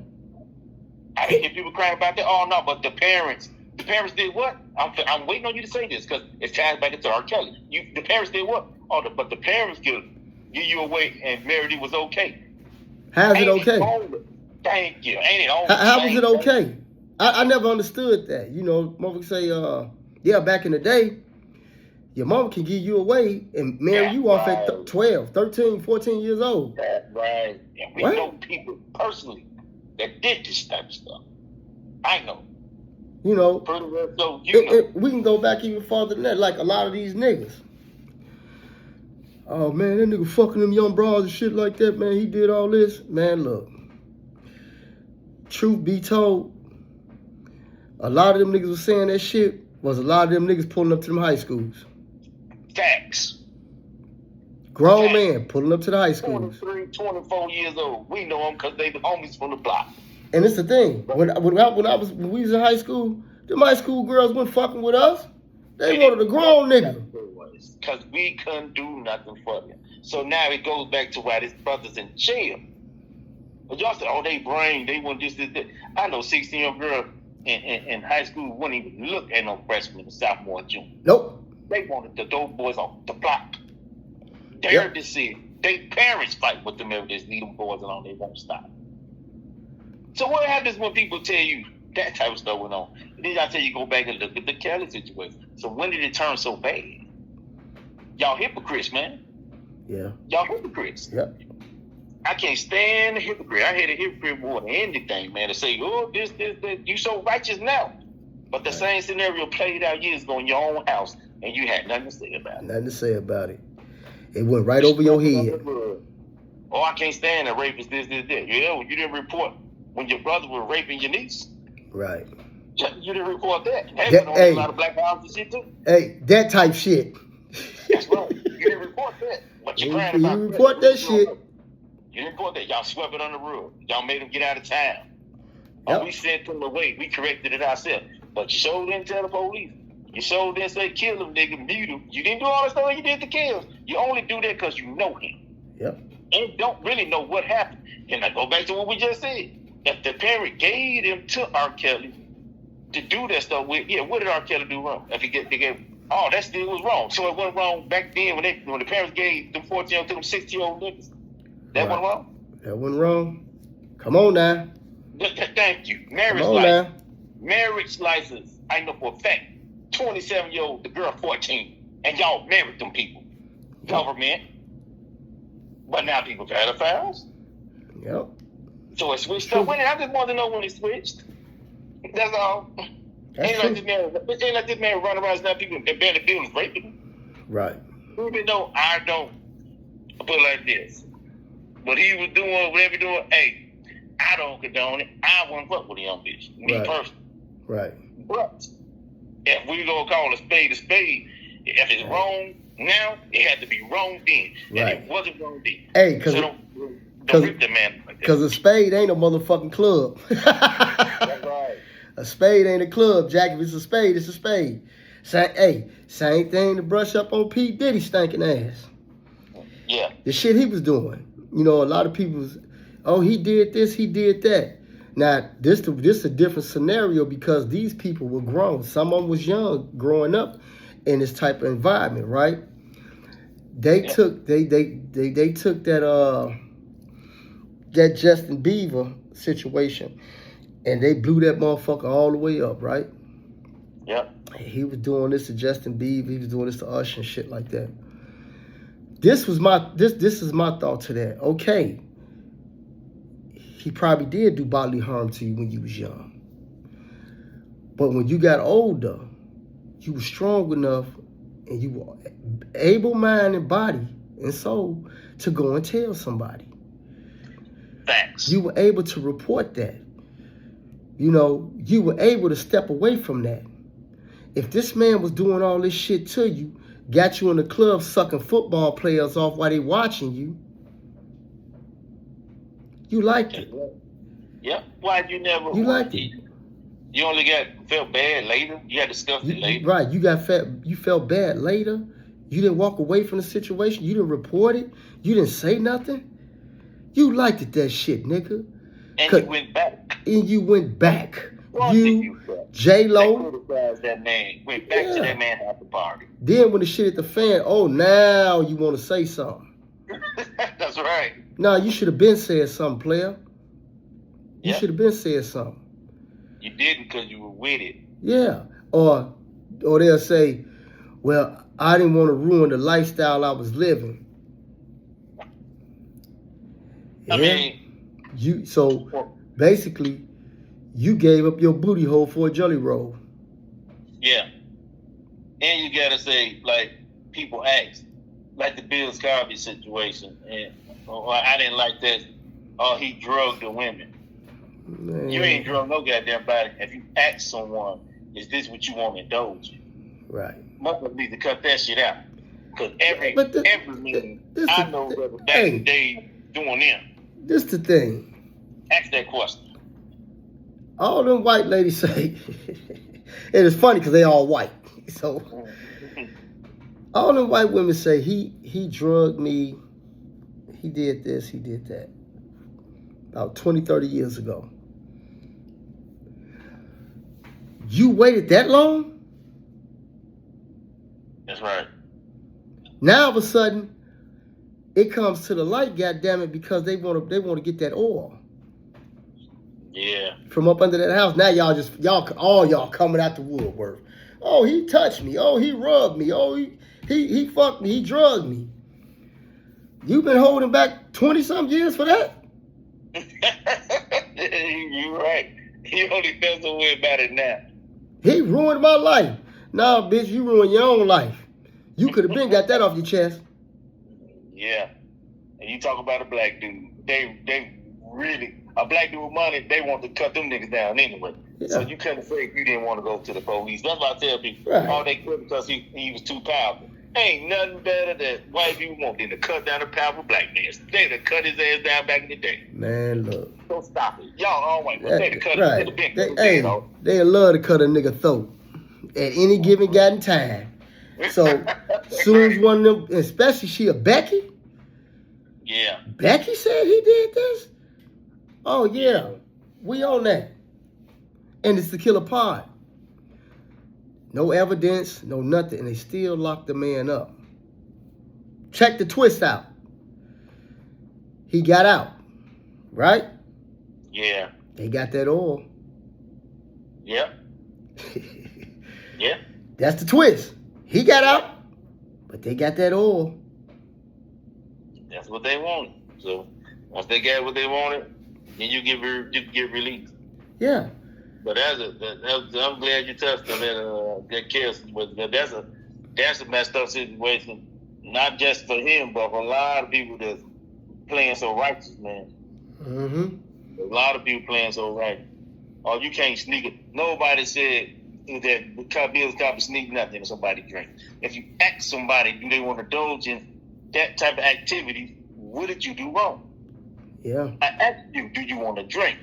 I didn't hear people crying about that. Oh, no, but the parents did what? I'm waiting on you to say this because it ties back into R. Kelly. The parents did what? Oh, but the parents give you away and married it was okay. How's it okay? Thank you. Ain't it all How was it okay? I never understood that. Motherfuckers say, yeah, back in the day, your mom can give you away and marry you off at 12, 13, 14 years old. That's right. And we know people personally that did this type of stuff. I know. So, we can go back even farther than that. Like a lot of these niggas. Oh, man, that nigga fucking them young bras and shit like that, man. He did all this. Man, look. Truth be told, a lot of them niggas was saying that shit was a lot of them niggas pulling up to them high schools. Facts. Grown men pulling up to the high schools. 23, 24 years old. We know them because they the homies from the block. And it's the thing. When we was in high school, them high school girls weren't fucking with us. They wanted a grown nigga. Because we couldn't do nothing for them. So now it goes back to why this brother's in jail. But y'all say, oh, they want this, that. I know 16-year-old girl in high school wouldn't even look at no freshman or sophomore or junior. Nope. They wanted the dope boys off the block. Dared to see it. They parents fight with them every day. Leave them boys alone. They won't stop. So what happens when people tell you that type of stuff went on? And then I tell you go back and look at the Kelly situation. So when did it turn so bad? Y'all hypocrites, man. Yeah. Y'all hypocrites. Yep. I can't stand a hypocrite. I hate a hypocrite more than anything, man, to say, oh, this, that. You so righteous now. But the same scenario played out years ago in your own house, and you had nothing to say about it. Nothing to say about it. It went right over your head. Oh, I can't stand a rapist, this, that. Yeah, well, you didn't report when your brother was raping your niece. Right. You didn't report that. Hey, but a lot of black moms and shit too. Hey, that type shit. That's right. You didn't report that. What you crying about? You report that shit. You didn't report that. Y'all swept it on the rug. Y'all made them get out of town. Yep. Or we sent them away. We corrected it ourselves. But you sure didn't tell the police. You sure didn't say kill him, nigga, mute him. You didn't do all the stuff you did to kills. You only do that because you know him. Yep. And don't really know what happened. And I go back to what we just said. If the parent gave them to R. Kelly to do that stuff with, what did R. Kelly do wrong? If they gave, that still was wrong. So it wasn't wrong back then when the parents gave them 14-year-old to them 60-year-old niggas. That wasn't wrong? That wasn't wrong. Come on now. Thank you. Marriage license. I know for a fact. 27-year-old, the girl 14. And y'all married them people. Government. But now people pedophiles. Yep. So it switched up. I just wanted to know when it switched. That's all. Ain't like this man run around now people that barely buildings raping him. Right. Even though I don't put it like this. What he was doing, whatever he doing, hey, I don't condone it. I wouldn't fuck with a young bitch. Me personally. Right. But if we gonna call a spade, if it's wrong now, it had to be wrong then. Right. And it wasn't wrong then. Hey, because don't rip the man like that. Because a spade ain't a motherfucking club. That's right. A spade ain't a club, Jack. If it's a spade, it's a spade. Same thing to brush up on P. Diddy stinking ass. Yeah. The shit he was doing. You know, a lot of people, he did this, he did that. Now, this a different scenario because these people were grown. Some of them was young, growing up in this type of environment, right? They took that Justin Bieber situation and they blew that motherfucker all the way up, right? Yep. He was doing this to Justin Bieber, he was doing this to Usher and shit like that. This is my thought to that. Okay. He probably did do bodily harm to you when you was young. But when you got older, you were strong enough and you were able mind and body and soul to go and tell somebody. Facts. You were able to report that. You know, you were able to step away from that. If this man was doing all this shit to you, got you in the club sucking football players off while they watching you, you liked it. Yep. Why you never? You liked it. You only felt bad later. You had discussed it later. Right. You felt bad later. You didn't walk away from the situation. You didn't report it. You didn't say nothing. You liked it, that shit, nigga. And you went back. You, J-Lo. That man went back to that man after party. Then when the shit hit the fan, now you want to say something. That's right. Nah, you should have been said something, player. You should have been said something. You didn't because you were with it. Yeah. Or they'll say, well, I didn't want to ruin the lifestyle I was living. I mean, so basically, you gave up your booty hole for a jelly roll. Yeah. And you gotta say, like, people ask, like the Bill Cosby situation, and I didn't like this. He drugged the women. Man. You ain't drugged no goddamn body. If you ask someone, is this what you want to indulge in? Right. Mother need to cut that shit out. Because every meeting, I know that back in the day doing them. This the thing. Ask that question. All them white ladies say, and it's funny because they all white. So all them white women say he drugged me, he did this, he did that. About 20, 30 years ago. You waited that long? That's right. Now all of a sudden, it comes to the light, goddammit, because they want to get that oil. Yeah. From up under that house. Now y'all coming out the woodwork. Oh, he touched me. Oh, he rubbed me. Oh, he fucked me. He drugged me. You've been holding back 20-some years for that? You're right. You only feel so way about it now. He ruined my life. Nah, bitch, you ruined your own life. You could have been got that off your chest. Yeah. And you talk about a black dude. They really, a black dude with money, they want to cut them niggas down anyway. Yeah. So you couldn't say you didn't want to go to the police. That's why I tell people, Right. oh, they couldn't because he was too powerful. Ain't nothing better than white people want than to cut down a powerful black man. They'd have cut his ass down back in the day. Man, look. Don't stop it. Y'all all white, but they'd have cut Right. his big They love to cut a nigga throat at any given goddamn time. So, soon as one of them, especially she a Becky. Yeah. Becky said he did this? Oh, yeah. We on that. And it's the killer pod. No evidence, no nothing. And they still lock the man up. Check the twist out. He got out. Right? Yeah. They got that oil. Yep. Yeah. That's the twist. He got out, but they got that oil. That's what they wanted. So once they got what they wanted, then you get released. Yeah. But I'm glad you touched on that case. That's a messed up situation, not just for him, but for a lot of people that's playing so righteous, man. Mm-hmm. A lot of people playing so right. Oh, you can't sneak it. Nobody said that Bill Cosby sneak nothing in somebody's drink. If you ask somebody, do they want to indulge in that type of activity, what did you do wrong? Yeah. I asked you, do you want to drink?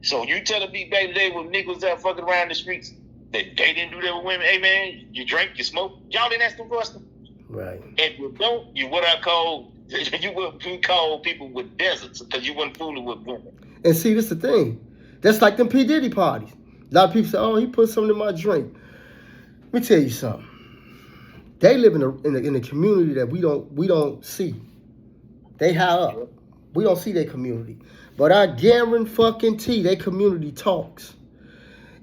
So you telling me back today when niggas out fucking around the streets that they didn't do that with women? Hey man, you drink, you smoke. Y'all didn't ask them questions. Right. If you don't, you what I call you call people with deserts because you wasn't fooling with women. And see, this the thing. That's like them P. Diddy parties. A lot of people say, "Oh, he put something in my drink." Let me tell you something. They live in a community that we don't see. They high up. We don't see their community. But I guarantee their community talks.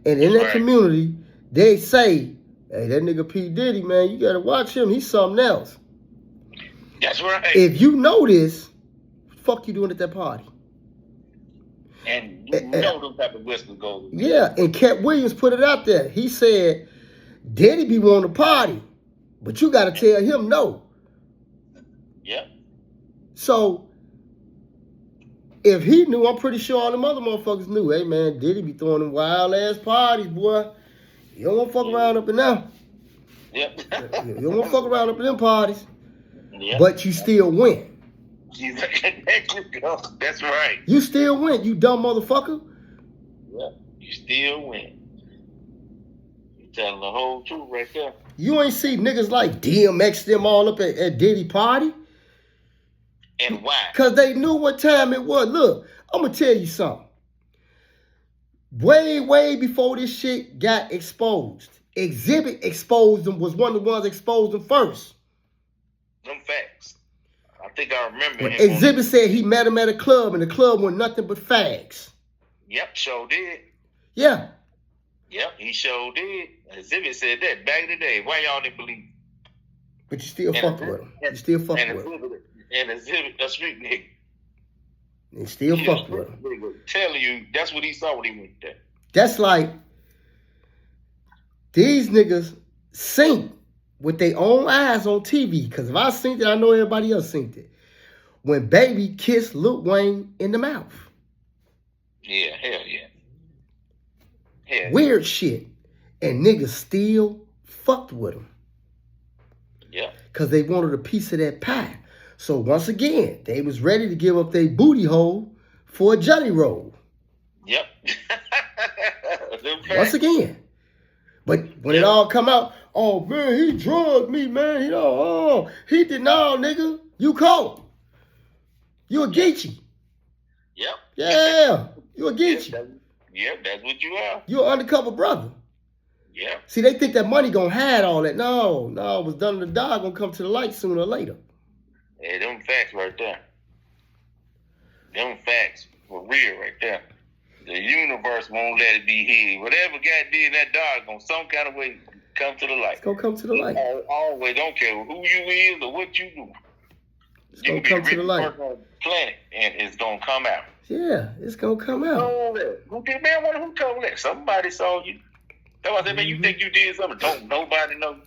And in that community, they say, "Hey, that nigga P. Diddy, man, you gotta watch him. He's something else." That's right. If you know this, fuck you doing at that party? And you know them type of whistles go. Yeah, and Cat Williams put it out there. He said, Diddy be wanting to party, but you got to tell him no. Yeah. So, if he knew, I'm pretty sure all them other motherfuckers knew. Hey, man, Diddy be throwing them wild-ass parties, boy. You don't want to fuck around up in there. Yep. You don't want to fuck around up in them parties. Yep. But you still win. That's right. You still win, you dumb motherfucker. Yeah, you still win. You telling the whole truth right there. You ain't see niggas like DMX them all up at Diddy party. And why? Because they knew what time it was. Look, I'm going to tell you something. Way before this shit got exposed. Exhibit exposed them, was one of the ones exposed them first. Them facts. I think I remember When him. Exhibit said he met him at a club, and the club was nothing but fags. Yep, sure did. Yeah. Yep, he sure did. Exhibit said that back in the day. Why y'all didn't believe? But you still fucking with him. You still fucking with him. And Exhibit, a street nigga. You still fucking with him. Telling you, that's what he saw when he went there. That's like these niggas sing with their own eyes on TV. Because if I seen it, I know everybody else seen it. When Baby kissed Lil Wayne in the mouth. Yeah, hell yeah. Hell Weird shit. And niggas still fucked with him. Yeah. Because they wanted a piece of that pie. So once again, they was ready to give up their booty hole for a jelly roll. Yep. Once again. But when it all come out, oh man, he drugged me, man. He did not, nigga. You caught him. You a Geechee. Yep. Yeah, you a Geechee. Yep, that's what you are. You an undercover brother. Yeah. See, they think that money gonna hide all that. No, it was done to the dog, gonna come to the light sooner or later. Yeah, them facts right there. Them facts for real right there. The universe won't let it be hid. Whatever God did, that dog gonna some kind of way come to the light. It's gonna come to the light. Always, don't care who you is or what you do. It's gonna come to the light. On the planet, and it's gonna come out. Yeah, it's gonna come out. Who told that? Somebody saw you. That's why I said, man, you think you did something? Don't nobody know.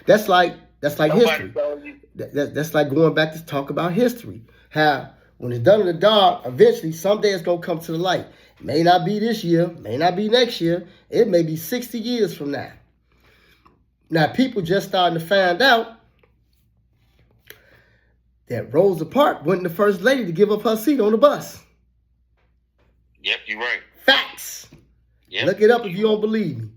That's like Nobody history. saw you. That's like going back to talk about history. How When it's done in the dark, eventually someday it's gonna come to the light. May not be this year, may not be next year. It may be 60 years from now. Now people just starting to find out that Rosa Parks wasn't the first lady to give up her seat on the bus. Yep, you're right. Facts. Yep. Look it up if you don't believe me.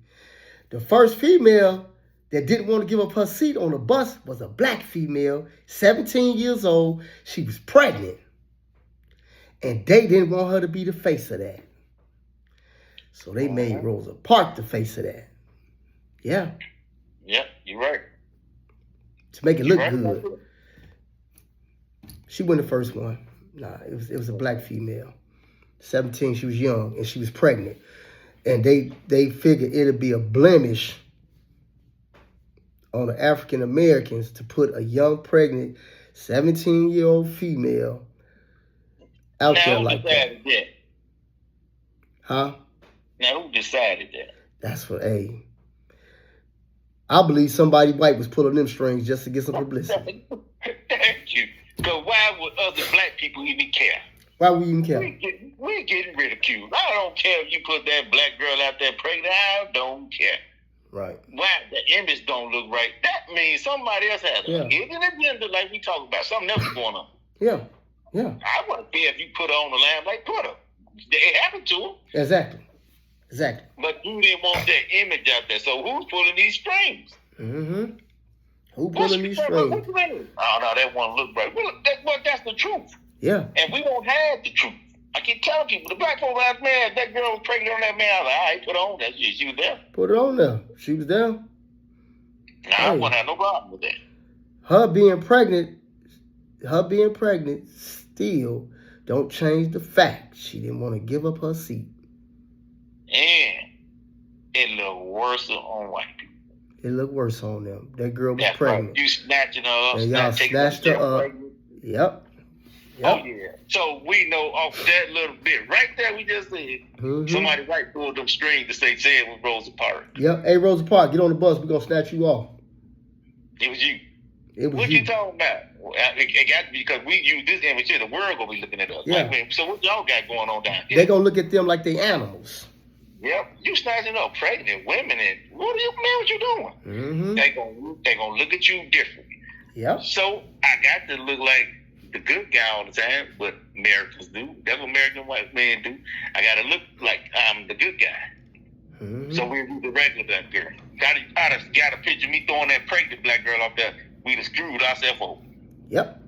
The first female that didn't want to give up her seat on the bus was a black female, 17 years old. She was pregnant. And they didn't want her to be the face of that. So they made Rosa Parks the face of that. Yeah. Yep, you're right. To make it look good. She wasn't the first one. Nah, it was a black female. 17, she was young, and she was pregnant. And they figured it'd be a blemish on the African Americans to put a young, pregnant, 17-year-old female out there like that. Huh? Now, who decided that? That's what, hey. I believe somebody white was pulling them strings just to get some publicity. Thank you. Because why would other black people even care? Why would you even care? We're getting ridiculed. I don't care if you put that black girl out there pregnant. I don't care. Right. Why the image don't look right? That means somebody else has a hidden agenda like we talk about. Something else going on. Yeah. I wouldn't care if you put her on the line like put her. It happened to her. Exactly. But you didn't want that image out there. So who's pulling these strings? Mm-hmm. Who pulling these strings? Oh, no, that won't look right. Well, that's the truth. Yeah. And we won't have the truth. I keep telling people, the black folks out there, that girl was pregnant on that man. I was like, all right, put her on there. She was there. Put her on there. She was there. Nah, I wouldn't have no problem with that. Her being pregnant still don't change the fact she didn't want to give up her seat. And it looked worse on white people. It looked worse on them. That girl was That's pregnant. Right. You snatching her up. And y'all snatched her up. Pregnant. Yep. Oh, yeah. So we know off that little bit right there we just said, somebody white pulled them strings to say it was Rosa Parks. Yep. Hey, Rosa Parks, get on the bus. We're going to snatch you off. It was you. It was what you talking about? It got to be because we use this image here. The world going to be looking at us. Yeah. Like, so what y'all got going on down here? They going to look at them like they animals. Yep. You snatching up pregnant women and what you doing? Mm-hmm. They gonna look at you differently. Yep. So I got to look like the good guy all the time, what Americans do. That's what American white men do. I got to look like I'm the good guy. Mm-hmm. So we'll do the regular black girl. I'd got a picture of me throwing that pregnant black girl up there. We'd have screwed ourselves over. Yep.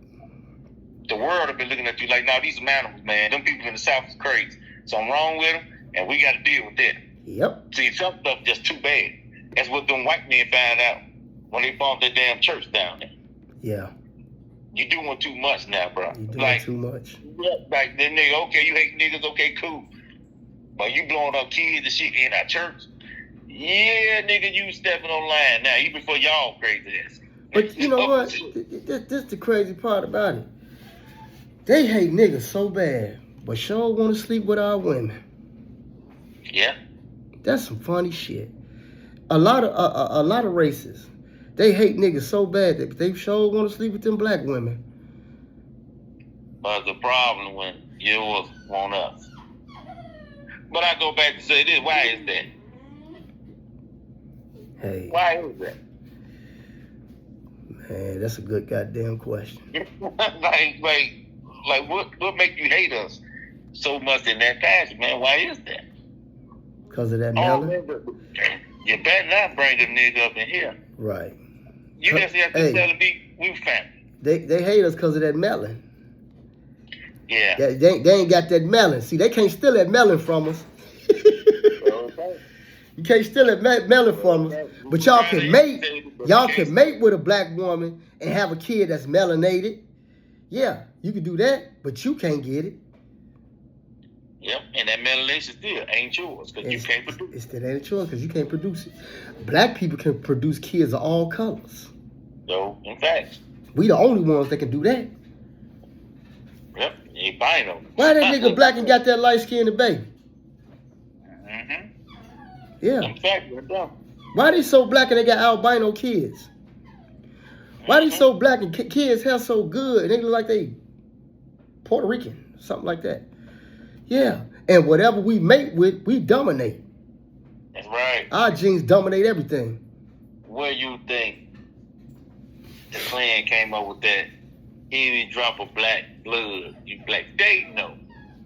The world have been looking at you like, no, these are animals, man. Them people in the South is crazy. Something wrong with them, and we got to deal with that. Yep. See, some stuff just too bad. That's what them white men found out when they bombed that damn church down there. Yeah. You doing too much now, bro. You doing too much. Yeah, like that nigga, okay, you hate niggas, okay, cool. But you blowing up kids and shit in our church. Yeah, nigga, you stepping on line now, even for y'all crazy ass. But you know what? This the crazy part about it. They hate niggas so bad, but sure want to sleep with our women. Yeah. That's some funny shit. A lot of races, they hate niggas so bad that they sure want to sleep with them black women. But the problem when yours want us. But I go back to say this, why is that? Hey. Why is that? Man, that's a good goddamn question. like what make you hate us so much in that fashion, man? Why is that? Because of that melon? You better not bring them niggas up in here. Right. You just have to tell me we family. They hate us because of that melon. Yeah. They ain't got that melon. See, they can't steal that melon from us. You can't steal that melon from us. But y'all can mate. Y'all can mate with a black woman and have a kid that's melanated. Yeah, you can do that, but you can't get it. Yep, and that melanation still ain't yours because you can't produce it. It still ain't yours because you can't produce it. Black people can produce kids of all colors. So, in fact. We the only ones that can do that. Yep, you ain't buying them. Why that nigga black and got that light-skinned baby? Mm-hmm. Yeah. In fact, why they so black and they got albino kids? Why they so black and kids hair so good and they look like they Puerto Rican, something like that. Yeah, and whatever we mate with, we dominate. That's right. Our genes dominate everything. Where you think the Klan came up with that? Any drop of black blood, you black. They know.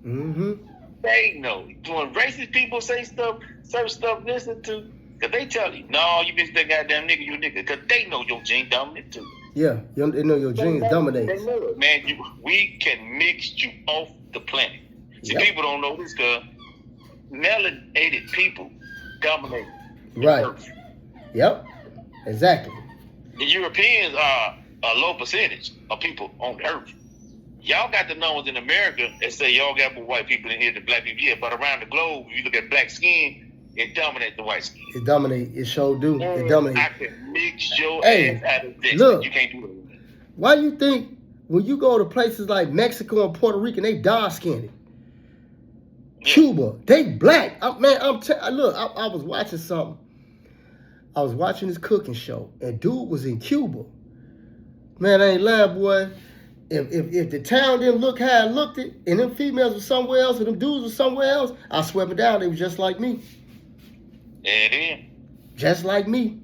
Mm-hmm. They know. When racist people say stuff, certain stuff, listen to, because they tell you, no, you bitch that goddamn nigga, you a nigga, because they know your gene dominant too. Yeah, they know your genes dominate. They know it. Man, we can mix you off the planet. See, Yep. people don't know this, because melanated people dominate the Right. earth. Yep, exactly. The Europeans are a low percentage of people on the earth. Y'all got the numbers in America that say y'all got more white people in here than black people. Yeah, but around the globe, if you look at black skin, it dominates the white skin. It dominate. It sure do. It dominate. I can mix your Hey, ass out of this. look. You can't do that with me. Why you think when you go to places like Mexico and Puerto Rico, they dark skinned? Yeah. Cuba, they black. Look, I was watching something. I was watching this cooking show, and dude was in Cuba. Man, I ain't lying, boy. If the town didn't look how it looked it, and them females were somewhere else, and them dudes were somewhere else, I swear me down, they was just like me. Yeah, it is. Just like me.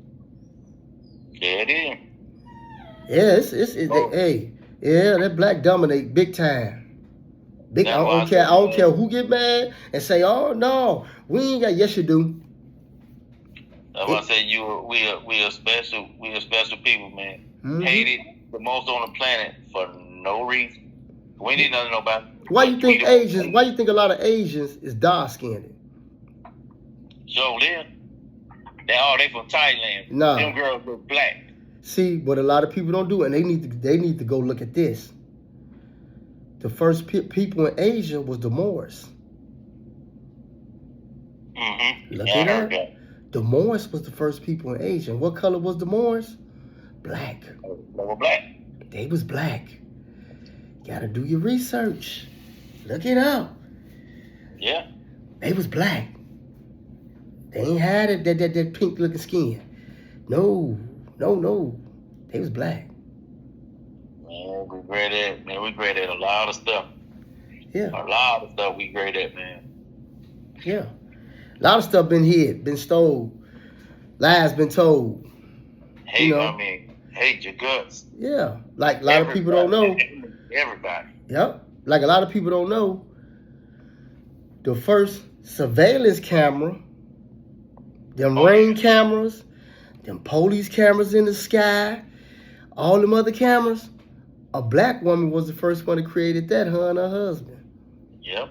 Yeah, it is. Yeah, hey, yeah, that black dominate big time. Big. Now, I don't care who get mad and say, "Oh no, we ain't got." Yes, you do. That's why I say we are special people, man. Mm-hmm. Hated the most on the planet for no reason. We need nothing to know about. Why you think Asians? Why you think a lot of Asians is dark skinned? Joe Lynn, they from Thailand. Nah. Them girls look black. See, what a lot of people don't do, and they need to go look at this. The first people in Asia was the Moors. Mm-hmm. Look Yeah, at I heard that. that. The Moors was the first people in Asia. And what color was the Moors? Black. They were black. They was black. Gotta do your research. Look it up. Yeah. They was black. They ain't had that pink looking skin. No. They was black. Man, we great at a lot of stuff. Yeah. A lot of stuff we great at, man. Yeah. A lot of stuff been hid, been stole. Lies been told. Hate, You know. hate your guts. Yeah. Like a lot of people don't know. Everybody. Yep. Like a lot of people don't know. The first surveillance camera, them rain cameras, them police cameras in the sky, all them other cameras, a black woman was the first one that created that, her and her husband. Yep.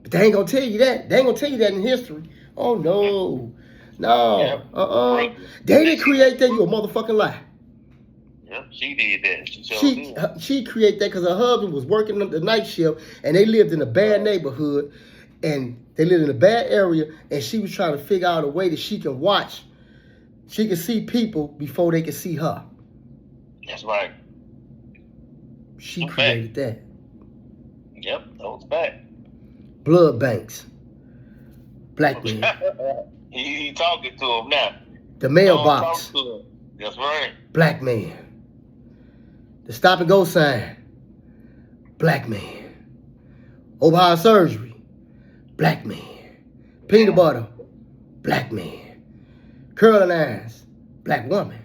But they ain't gonna tell you that. They ain't gonna tell you that in history. Oh no. No. They didn't create that. You a motherfucking lie. Yep, she did that. She created that because her husband was working the night shift and they lived in a bad neighborhood and they lived in a bad area and she was trying to figure out a way that she can watch. She can see people before they can see her. That's right. She created that. Yep, that was back. Blood banks. Black men. he talking to him now. The mailbox. That's right. Black man. The stop and go sign. Black man. Open surgery. Black man. Peanut butter. Black man. Curling irons. Black woman.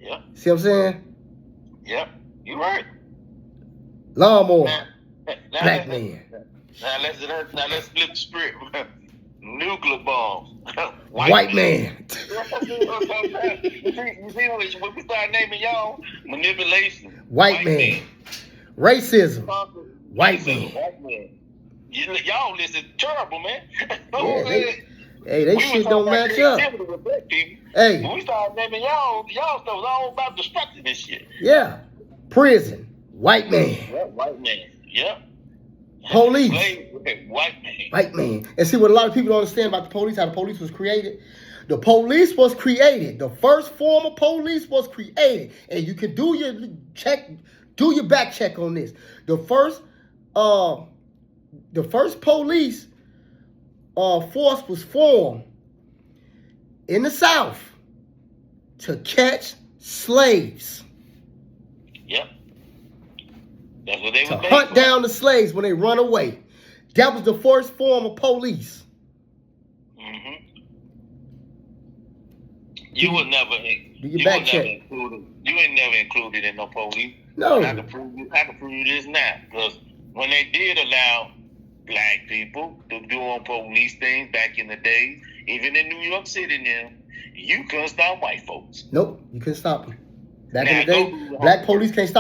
Yep. See what I'm saying? Yep. You right. Lawnmower. Now, Black man. Now let's flip the script. Nuclear bombs. White man. You see when we start naming y'all, manipulation. White man. Racism. White man. White man. Y'all listen terrible, man. Yeah, they shit don't match up. Hey. When we start naming y'all stuff was all about destructing this shit. Yeah. Prison. White man. Yep, white man. Yep. Police. White man. White man. And see what a lot of people don't understand about the police, how the police was created. The police was created. The first form of police was created. And you can do your check, do your back check on this. The first police force was formed in the South to catch slaves. Yep. That's what they to were made hunt for. down the slaves when they run away. That was the first form of police. Mm-hmm. You were never included in no police. No. And I can prove you this now. Because when they did allow black people to do on police things back in the day, even in New York City now, you couldn't stop white folks. Nope, you couldn't stop them. Back Now, in the day, black police can't stop